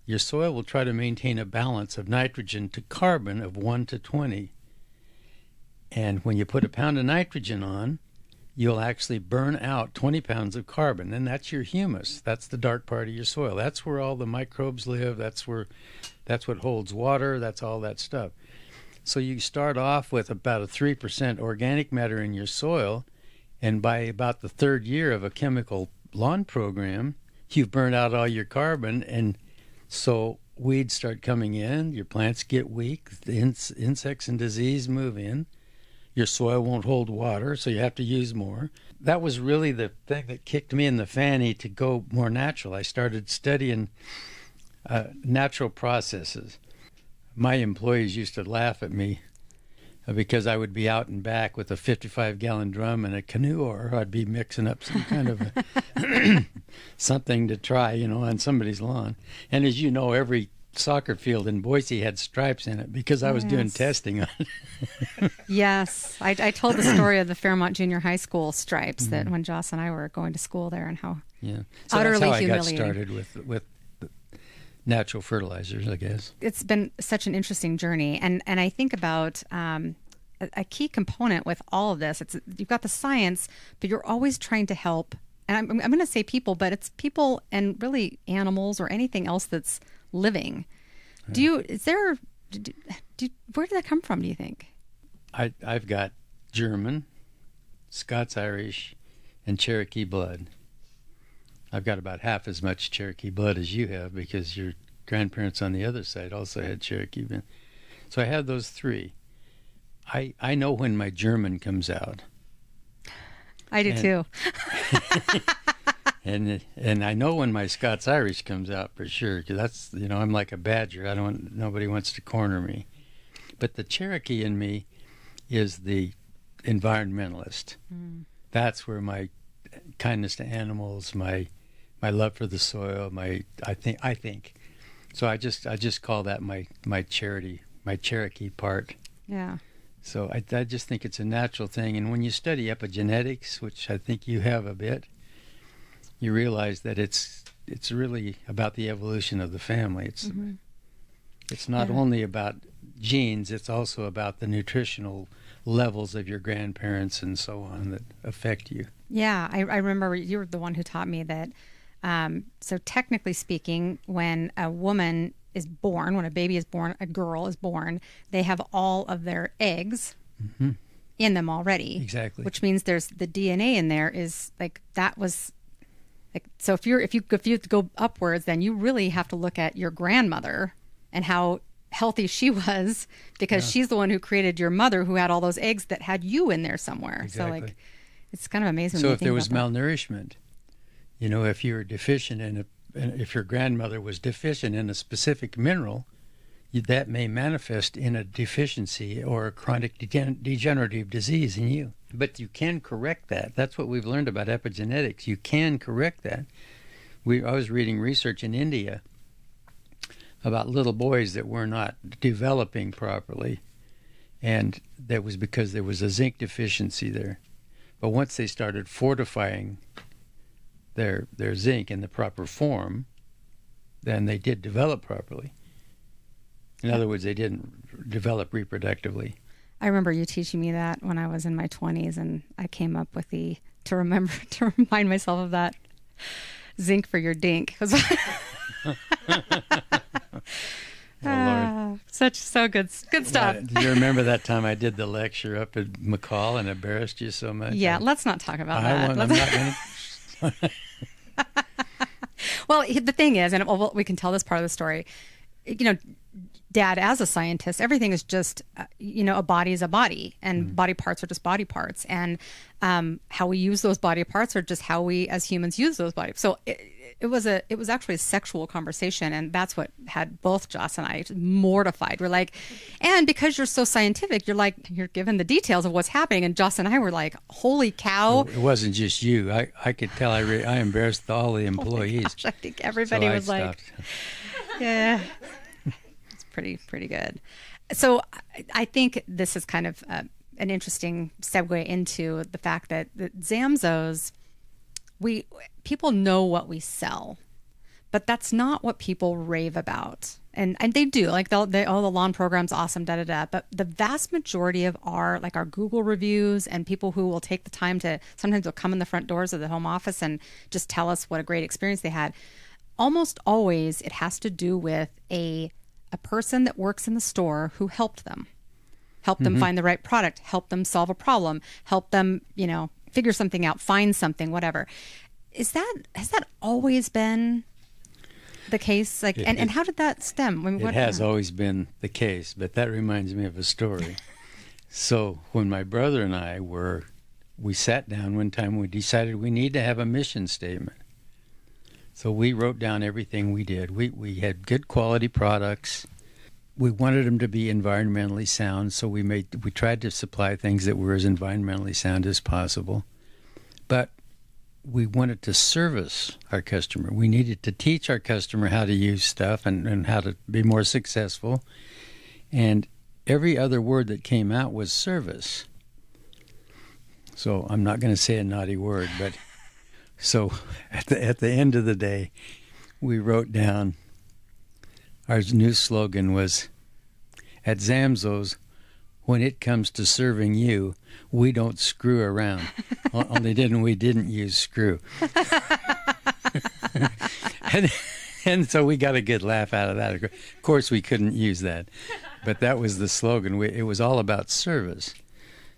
your soil will try to maintain a balance of nitrogen to carbon of 1 to 20. And when you put a pound of nitrogen on, you'll actually burn out 20 pounds of carbon. And that's your humus. That's the dark part of your soil. That's where all the microbes live. That's what holds water. That's all that stuff. So you start off with about a 3% organic matter in your soil, and by about the third year of a chemical lawn program, you've burned out all your carbon, and so weeds start coming in, your plants get weak, the insects and disease move in, your soil won't hold water, so you have to use more. That was really the thing that kicked me in the fanny to go more natural. I started studying natural processes. My employees used to laugh at me because I would be out and back with a 55-gallon drum and a canoe, or I'd be mixing up some kind of something to try, on somebody's lawn. And as you know, every soccer field in Boise had stripes in it because I was doing testing on it. Yes. I told the story of the Fairmont Junior High School stripes that when Joss and I were going to school there, and how so utterly that's how I got humiliating. started with natural fertilizers, I guess. It's been such an interesting journey. And I think about a key component with all of this. You've got the science, but you're always trying to help. And I'm going to say people, but it's people and really animals or anything else that's living. Where did that come from, do you think? I've got German, Scots-Irish, and Cherokee blood. I've got about half as much Cherokee blood as you have because your grandparents on the other side also had Cherokee blood. So I have those three. I know when my German comes out. I do too. And I know when my Scots-Irish comes out for sure, because that's, I'm like a badger. Nobody wants to corner me. But the Cherokee in me is the environmentalist. That's where my kindness to animals, my love for the soil, I think. So I just call that my Cherokee part. Yeah. So I just think it's a natural thing. And when you study epigenetics, which I think you have a bit, you realize that it's really about the evolution of the family. It's not only about genes, it's also about the nutritional levels of your grandparents and so on that affect you. Yeah, I remember you were the one who taught me that. So technically speaking, when a woman is born, when a baby is born, a girl is born, they have all of their eggs in them already. Exactly. Which means there's the DNA in there is like, that was like, so if you go upwards, then you really have to look at your grandmother and how healthy she was, because she's the one who created your mother, who had all those eggs that had you in there somewhere. Exactly. So like, it's kind of amazing. So when you if think there was about that. malnourishment, you know, if you were deficient if your grandmother was deficient in a specific mineral, that may manifest in a deficiency or a chronic degenerative disease in you. But you can correct that. That's what we've learned about epigenetics. You can correct that. I was reading research in India about little boys that were not developing properly, and that was because there was a zinc deficiency there. But once they started fortifying their zinc in the proper form, then they did develop properly. In other words, they didn't develop reproductively. I remember you teaching me that when I was in my 20s, and I came up with to remind myself of that zinc for your dink. So good stuff. Do you remember that time I did the lecture up at McCall and embarrassed you so much? Yeah, let's not talk about that. I'm not going to. Well, the thing is, and we can tell this part of the story, you know, Dad, as a scientist, everything is just, a body is a body, and body parts are just body parts. And how we use those body parts are just how we as humans use those bodies. So it was actually a sexual conversation, and that's what had both Joss and I mortified. We're like, and because you're so scientific, you're given the details of what's happening, and Joss and I were like, holy cow. It wasn't just you. I could tell I embarrassed all the employees. Oh gosh, I think everybody was like, yeah. Pretty good. So I think this is kind of an interesting segue into the fact that the Zamzows, people know what we sell, but that's not what people rave about. And they do, like the lawn program's awesome, but the vast majority of our Google reviews and people who will take the time to, sometimes they'll come in the front doors of the home office and just tell us what a great experience they had. Almost always it has to do with a person that works in the store who helped them find the right product, help them solve a problem, help them, figure something out, find something, whatever. Has that always been the case? And how did that stem? It has always been the case, but that reminds me of a story. So when my brother and I we sat down one time, we decided we need to have a mission statement. So we wrote down everything we did. We had good quality products. We wanted them to be environmentally sound, so we tried to supply things that were as environmentally sound as possible. But we wanted to service our customer. We needed to teach our customer how to use stuff and how to be more successful. And every other word that came out was service. So I'm not going to say a naughty word, but... So at the end of the day, we wrote down, our new slogan was, at Zamzows, when it comes to serving you, we don't screw around. Only we didn't use screw. and so we got a good laugh out of that. Of course, we couldn't use that. But that was the slogan. It was all about service.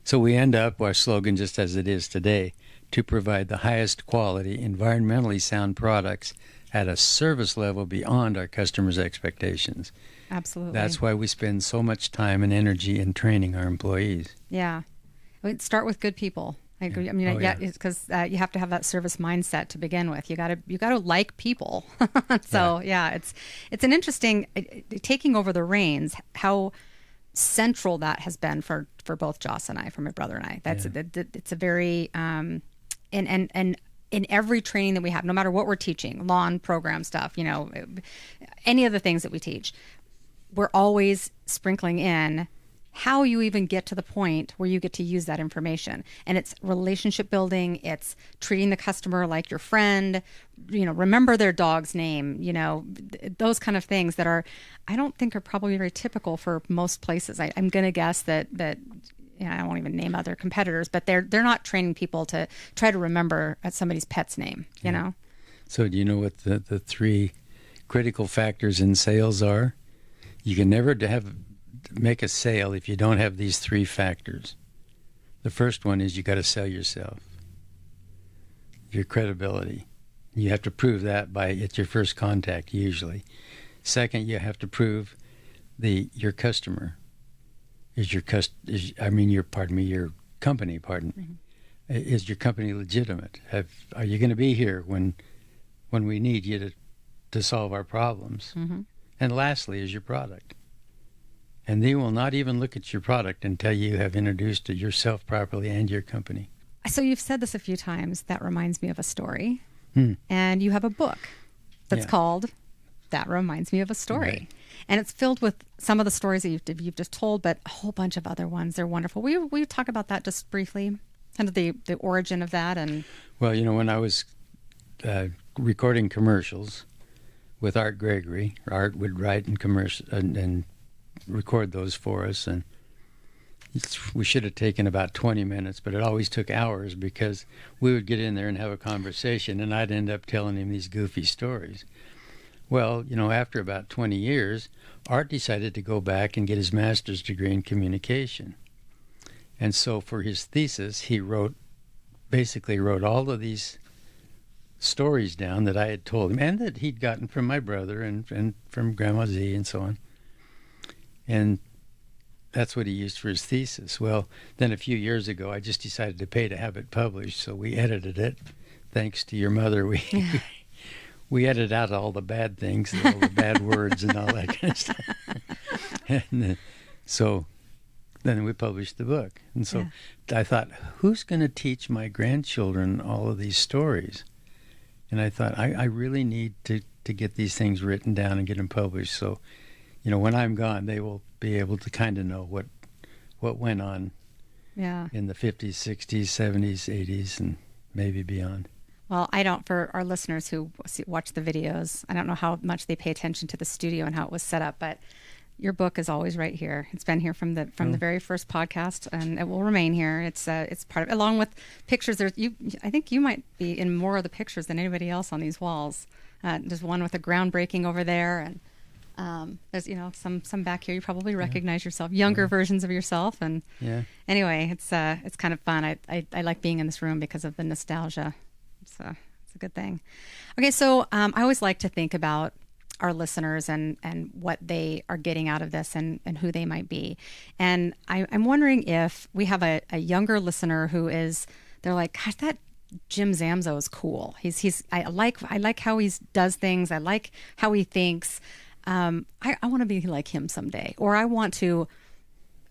So we end up, our slogan just as it is today, to provide the highest quality, environmentally sound products at a service level beyond our customers' expectations. Absolutely. That's why we spend so much time and energy in training our employees. Yeah. Start with good people. I agree. I mean, it's because you have to have that service mindset to begin with. You got to like people. So it's an interesting taking over the reins. How central that has been for both Joss and I, for my brother and I. It's a very and in every training that we have, no matter what we're teaching, lawn program stuff, any of the things that we teach, we're always sprinkling in how you even get to the point where you get to use that information. And it's relationship building. It's treating the customer like your friend, remember their dog's name, those kind of things that I don't think are probably very typical for most places. I'm going to guess that I won't even name other competitors, but they're not training people to try to remember somebody's pet's name, you know? So do you know what the three critical factors in sales are? You can never make a sale if you don't have these three factors. The first one is you got to sell yourself, your credibility. You have to prove that it's your first contact usually. Second, you have to prove your customer is your company. Is your company legitimate? Are you going to be here when we need you to solve our problems? Mm-hmm. And lastly is your product. And they will not even look at your product until you have introduced yourself properly and your company. So you've said this a few times. That reminds me of a story. Hmm. And you have a book that's called That Reminds Me of a Story. Right. And it's filled with some of the stories that you've just told, but a whole bunch of other ones. They're wonderful. Will you talk about that just briefly? Kind of the origin of that? And well, when I was recording commercials with Art Gregory, Art would write and record those for us, and we should have taken about 20 minutes, but it always took hours because we would get in there and have a conversation, and I'd end up telling him these goofy stories. Well, after about 20 years, Art decided to go back and get his master's degree in communication. And so for his thesis, he basically wrote all of these stories down that I had told him and that he'd gotten from my brother and from Grandma Z and so on. And that's what he used for his thesis. Well, then a few years ago, I just decided to pay to have it published, so we edited it. Thanks to your mother, we edited out all the bad things, all the bad words and all that kind of stuff. And so then we published the book. And so I thought, who's going to teach my grandchildren all of these stories? And I thought, I really need to get these things written down and get them published. So, when I'm gone, they will be able to kind of know what went on in the 50s, 60s, 70s, 80s, and maybe beyond. Well, I don't, for our listeners who watch the videos, I don't know how much they pay attention to the studio and how it was set up, but your book is always right here. It's been here from the very first podcast, and it will remain here. It's part of, along with pictures. I think you might be in more of the pictures than anybody else on these walls. There's one with a groundbreaking over there, and there's some back here. You probably recognize yourself, younger versions of yourself, and anyway, it's kind of fun. I like being in this room because of the nostalgia. It's a good thing. Okay, so I always like to think about our listeners and what they are getting out of this and who they might be. And I'm wondering if we have a younger listener they're like, gosh, that Jim Zamzow is cool. I like how he does things. I like how he thinks. I want to be like him someday, or I want to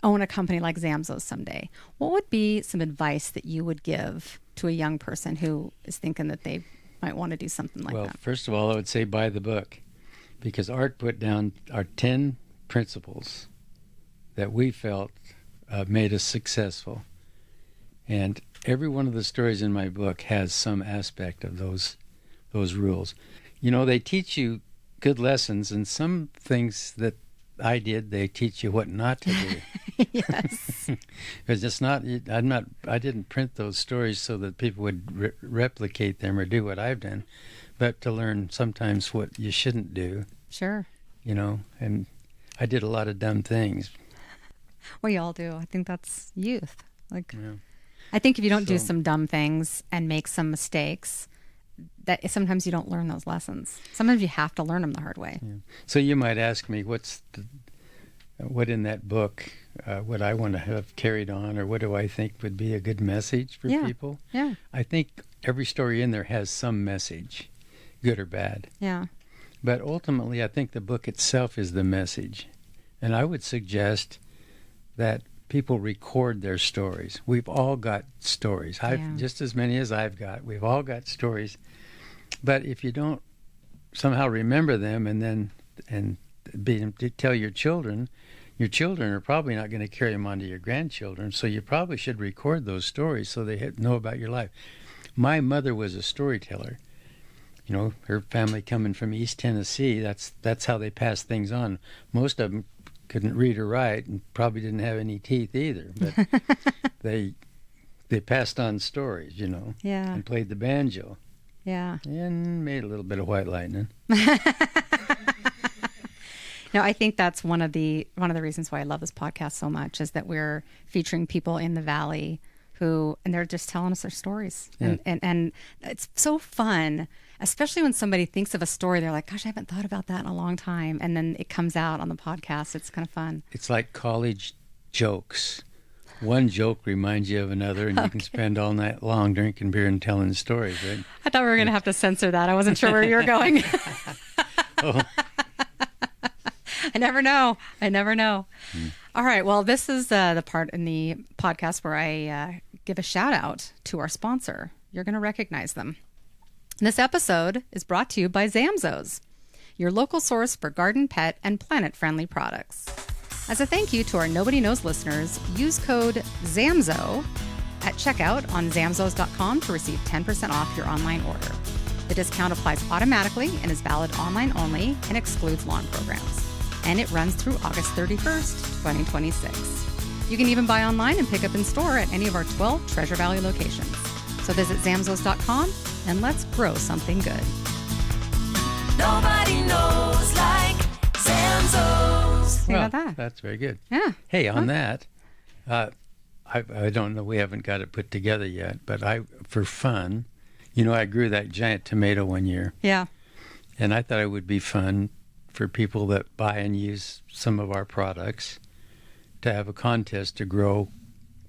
own a company like Zamzows someday. What would be some advice that you would give to a young person who is thinking that they might want to do something like that? Well, first of all, I would say buy the book, because Art put down our 10 principles that we felt made us successful. And every one of the stories in my book has some aspect of those rules. They teach you good lessons, and some things that I did, they teach you what not to do. Yes. Because I didn't print those stories so that people would replicate them or do what I've done, but to learn sometimes what you shouldn't do. Sure. And I did a lot of dumb things. We all do. I think that's youth. I think if you don't do some dumb things and make some mistakes, that sometimes you don't learn those lessons. Sometimes you have to learn them the hard way. Yeah. So you might ask me, what in that book would I want to have carried on, or what do I think would be a good message for people? Yeah. I think every story in there has some message, good or bad. Yeah. But ultimately, I think the book itself is the message. And I would suggest that people record their stories. We've all got stories. Just as many as I've got. We've all got stories. But if you don't somehow remember them and tell your children are probably not going to carry them on to your grandchildren. So you probably should record those stories so they know about your life. My mother was a storyteller. Her family coming from East Tennessee, that's how they passed things on. Most of them couldn't read or write and probably didn't have any teeth either. But they passed on stories, Yeah. and played the banjo. Yeah. And made a little bit of white lightning. No, I think that's one of the reasons why I love this podcast so much is that we're featuring people in the Valley and they're just telling us their stories. Yeah. And it's so fun, especially when somebody thinks of a story, they're like, gosh, I haven't thought about that in a long time. And then it comes out on the podcast. It's kind of fun. It's like college jokes. One joke reminds you of another, and you can spend all night long drinking beer and telling stories, right? I thought we were going to have to censor that. I wasn't sure where you were going. Oh. I never know. All right. Well, this is the part in the podcast where I give a shout out to our sponsor. You're going to recognize them. This episode is brought to you by Zamzows, your local source for garden, pet, and planet-friendly products. As a thank you to our Nobody Knowz listeners, use code ZAMZOW at checkout on Zamzows.com to receive 10% off your online order. The discount applies automatically and is valid online only and excludes lawn programs. And it runs through August 31st, 2026. You can even buy online and pick up in store at any of our 12 Treasure Valley locations. So visit Zamzows.com and let's grow something good. Nobody knows like Zamzows. Think about that. That's very good. Yeah. Hey, on that, I don't know, we haven't got it put together yet, but for fun, I grew that giant tomato one year. Yeah. And I thought it would be fun for people that buy and use some of our products to have a contest to grow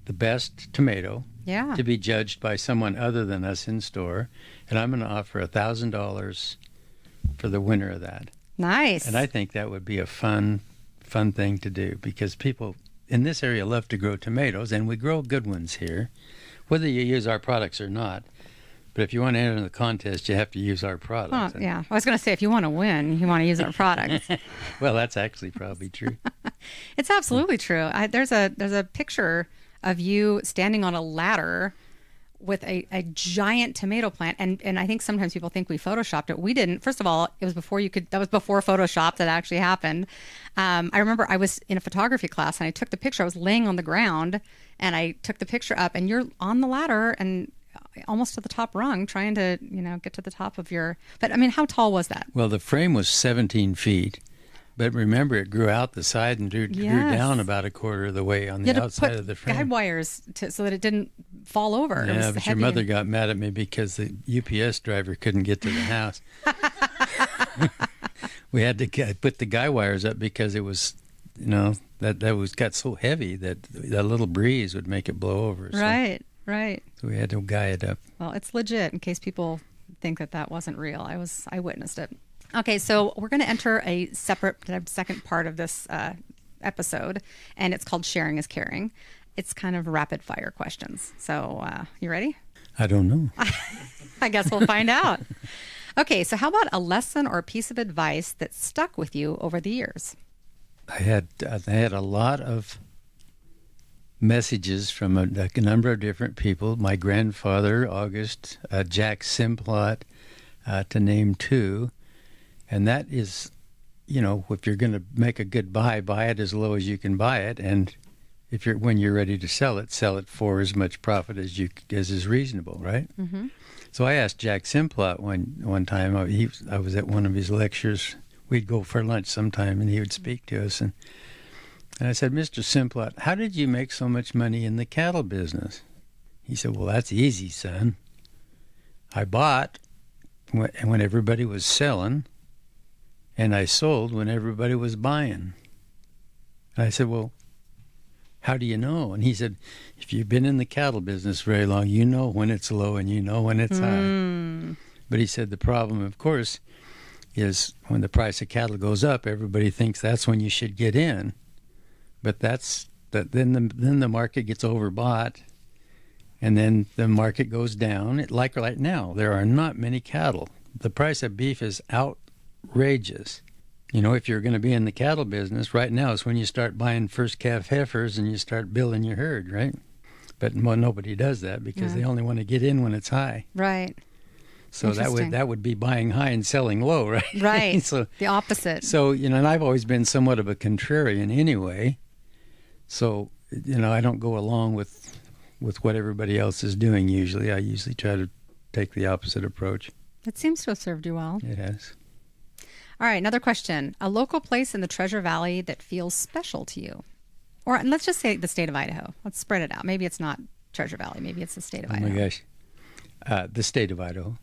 the best tomato, Yeah. to be judged by someone other than us in store. And I'm going to offer $1,000 for the winner of that. Nice. And I think that would be a fun thing to do, because people in this area love to grow tomatoes, and we grow good ones here, whether you use our products or not. But if you want to enter the contest, you have to use our products. Oh, yeah. I was going to say, if you want to win, you want to use our products. Well, that's actually probably true. It's absolutely true. There's a picture of you standing on a ladder with a giant tomato plant, and I think sometimes people think we photoshopped it. We didn't. First of all, it was before that was before Photoshop that actually happened. I remember I was in a photography class and I took the picture. I was laying on the ground and I took the picture up, and you're on the ladder and almost to the top rung trying to get to the top of your. But I mean, how tall was that? Well, the frame was 17 feet. But remember, it grew out the side and grew down about a quarter of the way on the outside of the frame. Guide wires so that it didn't fall over. Yeah, but your mother got mad at me because the UPS driver couldn't get to the house. We had to put the guy wires up because it was, got so heavy that a little breeze would make it blow over. So, Right. So we had to guy it up. Well, it's legit in case people think that wasn't real. I witnessed it. Okay, so we're going to enter a second part of this episode, and it's called Sharing is Caring. It's kind of rapid fire questions. So you ready? I don't know. I guess we'll find out. Okay, so how about a lesson or a piece of advice that stuck with you over the years? I had a lot of messages from a number of different people. My grandfather, August, Jack Simplot, to name two. And that is, if you're going to make a good buy it as low as you can buy it, and when you're ready to sell it for as much profit as is reasonable, right? Mm-hmm. So I asked Jack Simplot one time. I was at one of his lectures. We'd go for lunch sometime, and he would speak to us. And I said, Mr. Simplot, how did you make so much money in the cattle business? He said, well, that's easy, son. I bought when everybody was selling, and I sold when everybody was buying. And I said, well, how do you know? And he said, if you've been in the cattle business very long, you know when it's low and you know when it's high. But he said the problem, of course, is when the price of cattle goes up, everybody thinks that's when you should get in. But then the market gets overbought, and then the market goes down. Like right now, there are not many cattle. The price of beef is outrageous. If you're going to be in the cattle business, right now is when you start buying first calf heifers and you start building your herd, right? But nobody does that because they only want to get in when it's high. Right. So Interesting. that would be buying high and selling low, right? Right. So The opposite. So, and I've always been somewhat of a contrarian anyway. So, I don't go along with what everybody else is doing usually. I usually try to take the opposite approach. It seems to have served you well. It has. All right, another question. A local place in the Treasure Valley that feels special to you? Or let's just say the state of Idaho. Let's spread it out. Maybe it's not Treasure Valley. Maybe it's the state of Oh Idaho. my gosh. The state of Idaho.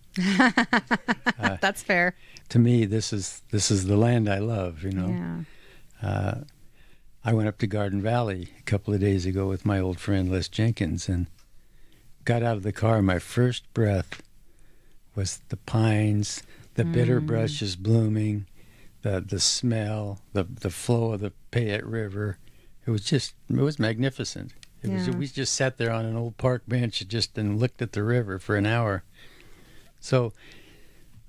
That's fair. To me, this is the land I love, Yeah. I went up to Garden Valley a couple of days ago with my old friend Les Jenkins and got out of the car. My first breath was the pines, the bitter brushes blooming, the smell, the flow of the Payette River. It was magnificent. We just sat there on an old park bench and looked at the river for an hour. So,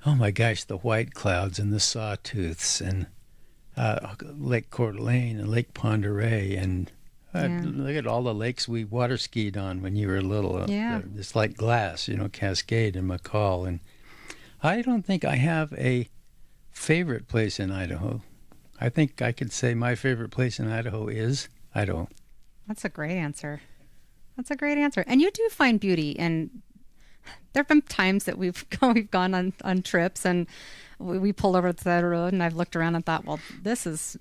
oh my gosh, the white clouds and the sawtooths and Lake Coeur d'Alene and Lake Pend Oreille and look at all the lakes we water skied on when you were little. Yeah. It's like glass, Cascade and McCall. And I don't think I have a favorite place in Idaho. I think I could say my favorite place in Idaho is Idaho. That's a great answer. And you do find beauty. And there have been times that we've gone on trips and we pulled over to the side of the road and I've looked around and thought, well, this is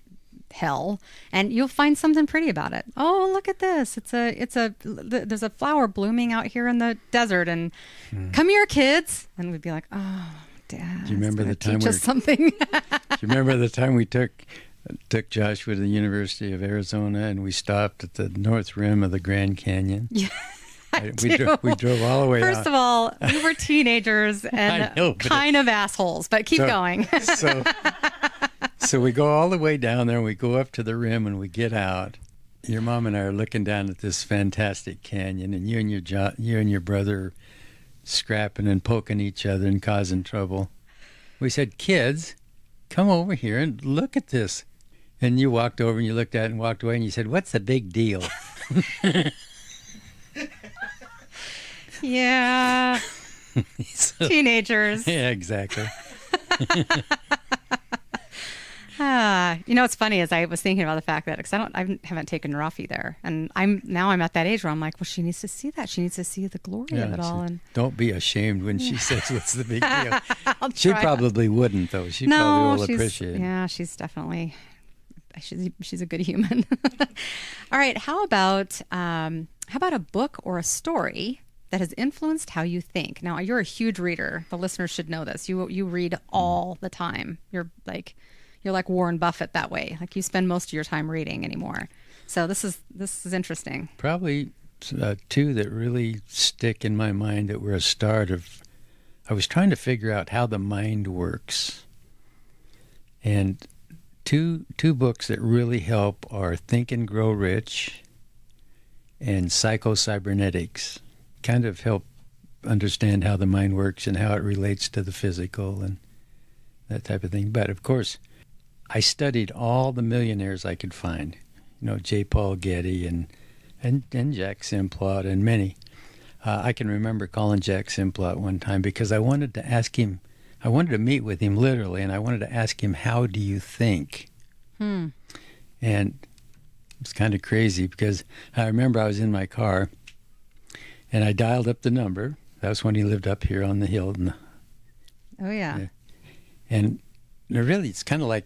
hell. And you'll find something pretty about it. Oh, look at this. There's a flower blooming out here in the desert and come here, kids. And we'd be like, oh, Dad. Do you remember the time teach us something? Do you remember the time we took Joshua to the University of Arizona and we stopped at the north rim of the Grand Canyon? Yeah. We drove all the way First out. of all, we were teenagers and I know, but kind of assholes, but keep going. So we go all the way down there and we go up to the rim and we get out. Your mom and I are looking down at this fantastic canyon and you and your brother are scrapping and poking each other and causing trouble. We said, kids, come over here and look at this. And you walked over and you looked at it and walked away and you said, what's the big deal? Yeah. Teenagers. Yeah, exactly. What's funny is I was thinking about the fact that because I haven't taken Rafi there, and I'm at that age where I'm like, well, she needs to see that. She needs to see the glory of it all. And don't be ashamed when she says what's the big deal. She try. probably wouldn't, though. She probably will appreciate it. Yeah, she's definitely. She's a good human. All right. How about a book or a story that has influenced how you think? Now, you're a huge reader. The listeners should know this. You read all the time. You're like Warren Buffett that way. Like you spend most of your time reading anymore. So this is interesting. Probably two that really stick in my mind that were a start of. I was trying to figure out how the mind works, and two books that really help are Think and Grow Rich and Psycho-Cybernetics. Kind of help understand how the mind works and how it relates to the physical and that type of thing. But of course, I studied all the millionaires I could find. J. Paul Getty and Jack Simplot and many. I can remember calling Jack Simplot one time because I wanted to ask him. I wanted to meet with him literally, and I wanted to ask him, how do you think? And it's kind of crazy because I remember I was in my car and I dialed up the number. That was when he lived up here on the hill. Oh, yeah. And really, it's kind of like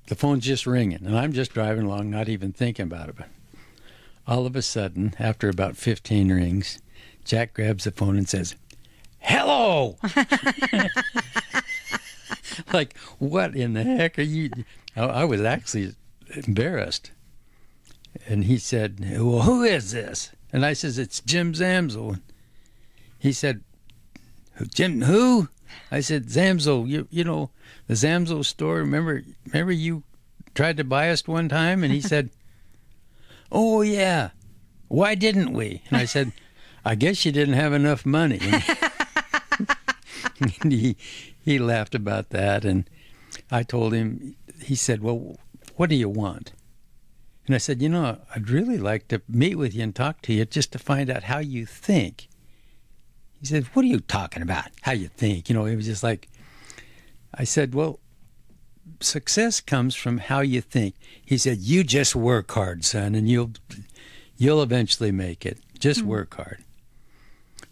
the phone's just ringing, and I'm just driving along, not even thinking about it. But all of a sudden, after about 15 rings, Jack grabs the phone and says, hello! Like, what in the heck are you? I was actually embarrassed. And he said, well, who is this? And I says, it's Jim Zamzow. He said, Jim, who? I said, Zamzow, you know, the Zamzow store. Remember you tried to buy us one time? And he said, oh, yeah. Why didn't we? And I said, I guess you didn't have enough money. And he laughed about that. And I told him, he said, well, what do you want? And I said, I'd really like to meet with you and talk to you just to find out how you think. He said, what are you talking about? How you think? You know, it was just like, I said, well, success comes from how you think. He said, you just work hard, son, and you'll eventually make it. Just work hard.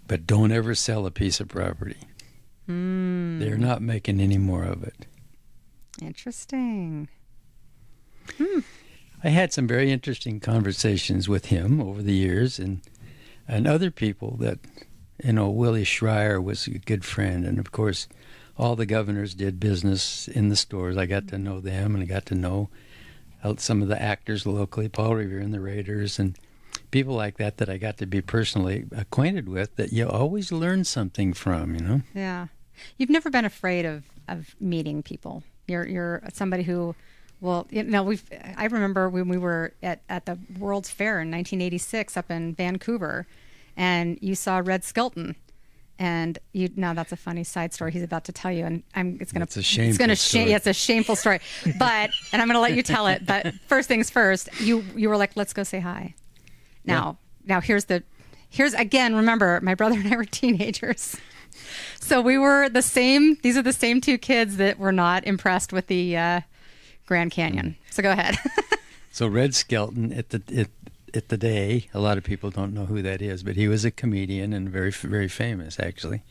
But don't ever sell a piece of property. They're not making any more of it. Interesting. I had some very interesting conversations with him over the years, and other people that, you know, Willie Schreier was a good friend, and of course all the governors did business in the stores. I got to know them, and I got to know some of the actors locally, Paul Revere and the Raiders, and people like that I got to be personally acquainted with, that you always learn something from, you know? Yeah. You've never been afraid of meeting people. You're somebody who, well, you know, I remember when we were at the World's Fair in 1986 up in Vancouver, and you saw Red Skelton. And now that's a funny side story he's about to tell you, and it's a shameful story. Yeah, it's a shameful story. And I'm going to let you tell it. But first things first, you were like, let's go say hi. Now here's again, remember, my brother and I were teenagers. So we were the same. These are the same two kids that were not impressed with the Grand Canyon. So go ahead. So Red Skelton at the day, a lot of people don't know who that is, but he was a comedian and very, very famous, actually.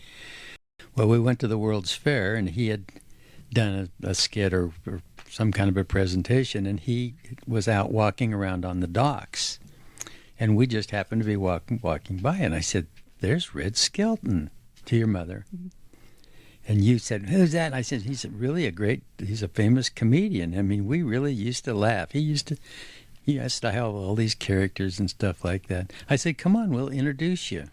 Well, we went to the World's Fair, and he had done a skit or some kind of a presentation, and he was out walking around on the docks. And we just happened to be walking by, and I said, there's Red Skelton, to your mother. Mm-hmm. And you said, who's that? And I said, he's a famous comedian. I mean, we really used to laugh. He used to have all these characters and stuff like that. I said, come on, we'll introduce you.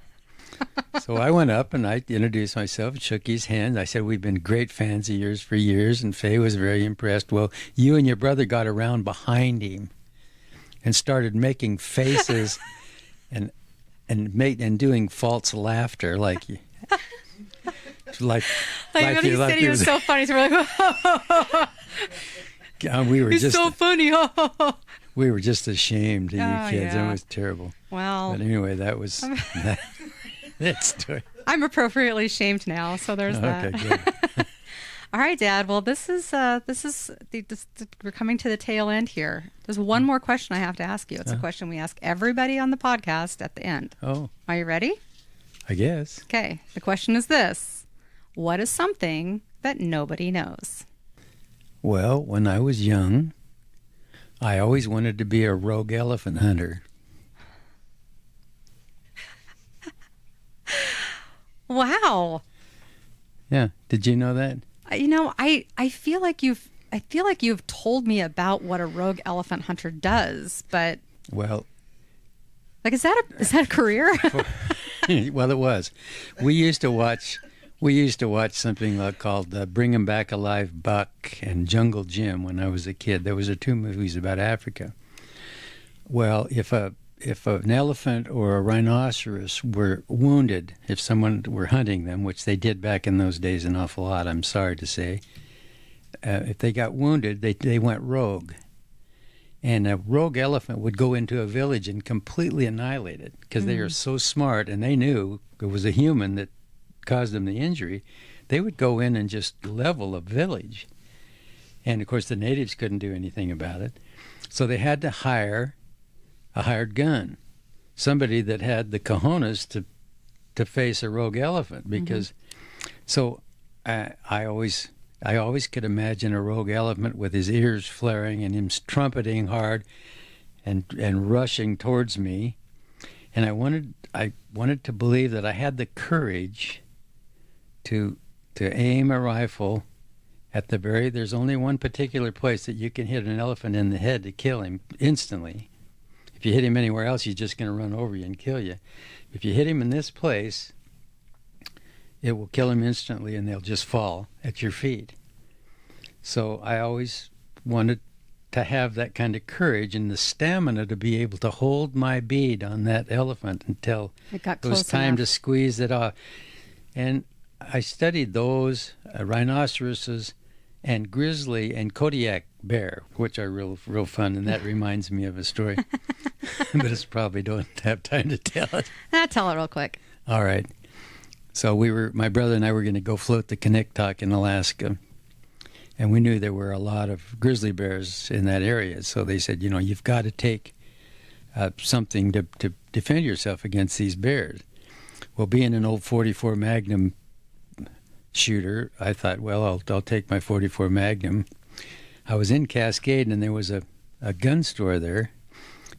So I went up and I introduced myself and shook his hand. I said, we've been great fans of yours for years, and Faye was very impressed. Well, you and your brother got around behind him and started making faces and doing false laughter, like he said he was so funny. So we're like, we were he's just so funny. We were just ashamed of you kids. Yeah. It was terrible. Well, but anyway, that was that story. I'm appropriately shamed now, so there's that. Okay, good. All right, Dad. Well, we're coming to the tail end here. There's one more question I have to ask you. It's a question we ask everybody on the podcast at the end. Oh. Are you ready? I guess. Okay. The question is this: what is something that nobody knows? Well, when I was young, I always wanted to be a rogue elephant hunter. Wow. Yeah. Did you know that? You know, I feel like you've told me about what a rogue elephant hunter does, but well, like, is that a career? Well, it was. We used to watch something called Bring 'Em Back Alive Buck and Jungle Jim when I was a kid. There was 2 movies about Africa. Well, if an elephant or a rhinoceros were wounded, if someone were hunting them, which they did back in those days an awful lot, I'm sorry to say, if they got wounded, they went rogue. And a rogue elephant would go into a village and completely annihilate it because they are so smart, and they knew it was a human that caused them the injury. They would go in and just level a village. And, of course, the natives couldn't do anything about it. So they had to hire a hired gun, somebody that had the cojones to face a rogue elephant, because so I always could imagine a rogue elephant with his ears flaring and him trumpeting hard and rushing towards me, and I wanted to believe that I had the courage to aim a rifle at there's only one particular place that you can hit an elephant in the head to kill him instantly. If you hit him anywhere else, he's just going to run over you and kill you. If you hit him in this place, it will kill him instantly, and they'll just fall at your feet. So I always wanted to have that kind of courage and the stamina to be able to hold my bead on that elephant until it was time to squeeze it off. And I studied those rhinoceroses and grizzly and Kodiak bear, which are real fun, and that reminds me of a story. But it's probably don't have time to tell it. Tell it real quick. All right. So my brother and I were going to go float the Knickknock in Alaska. And we knew there were a lot of grizzly bears in that area. So they said, you've got to take something to defend yourself against these bears. Well, being an old 44 Magnum shooter, I thought, well, I'll take my 44 Magnum. I was in Cascade, and there was a gun store there.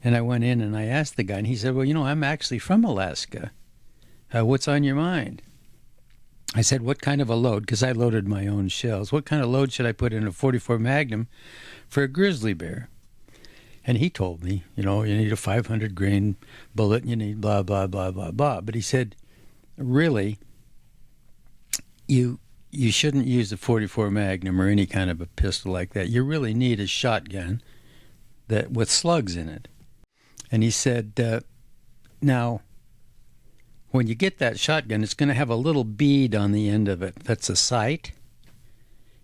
And I went in and I asked the guy, and he said, well, I'm actually from Alaska. What's on your mind? I said, what kind of a load? Because I loaded my own shells. What kind of load should I put in a 44 Magnum for a grizzly bear? And he told me, you need a 500 grain bullet and you need blah, blah, blah, blah, blah. But he said, really, you shouldn't use a 44 Magnum or any kind of a pistol like that. You really need a shotgun with slugs in it. And he said, now, when you get that shotgun, it's going to have a little bead on the end of it. That's a sight.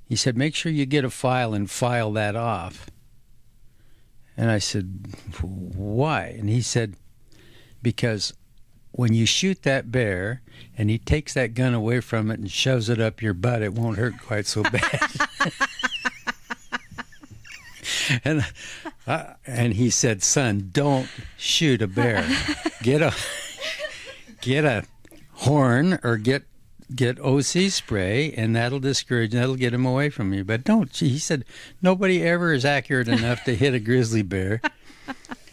He said, make sure you get a file and file that off. And I said, why? And he said, because when you shoot that bear and he takes that gun away from it and shoves it up your butt, it won't hurt quite so bad. And he said, son, don't shoot a bear. Get a horn or get OC spray, and that'll get him away from you. But don't. He said, nobody ever is accurate enough to hit a grizzly bear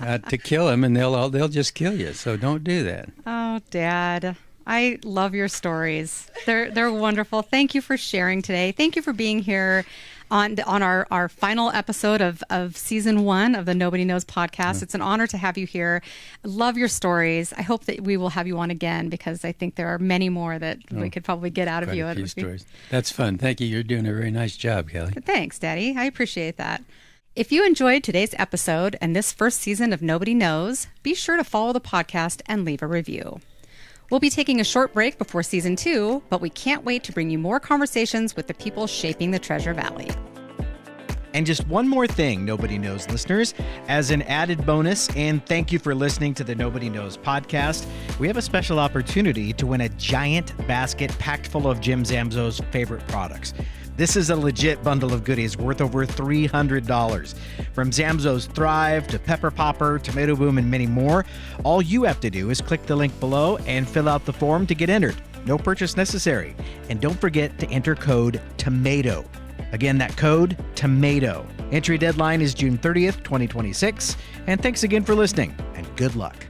to kill him, and they'll just kill you. So don't do that. Oh, Dad, I love your stories. They're wonderful. Thank you for sharing today. Thank you for being here on our final episode of season 1 of the Nobody Knowz podcast. It's an honor to have you here. I love your stories. I hope that we will have you on again, because I think there are many more that we could probably get out of you. Quite a few stories. That's fun. Thank you. You're doing a very nice job, Kelly. Thanks, Daddy. I appreciate that. If you enjoyed today's episode and this first season of Nobody Knowz, be sure to follow the podcast and leave a review. We'll be taking a short break before season 2, but we can't wait to bring you more conversations with the people shaping the Treasure Valley. And just one more thing, Nobody Knowz listeners, as an added bonus, and thank you for listening to the Nobody Knowz podcast, we have a special opportunity to win a giant basket packed full of Jim Zamzow's favorite products. This is a legit bundle of goodies worth over $300. From Zamzow's Thrive to Pepper Popper, Tomato Boom, and many more, all you have to do is click the link below and fill out the form to get entered. No purchase necessary. And don't forget to enter code TOMATO. Again, that code, TOMATO. Entry deadline is June 30th, 2026. And thanks again for listening, and good luck.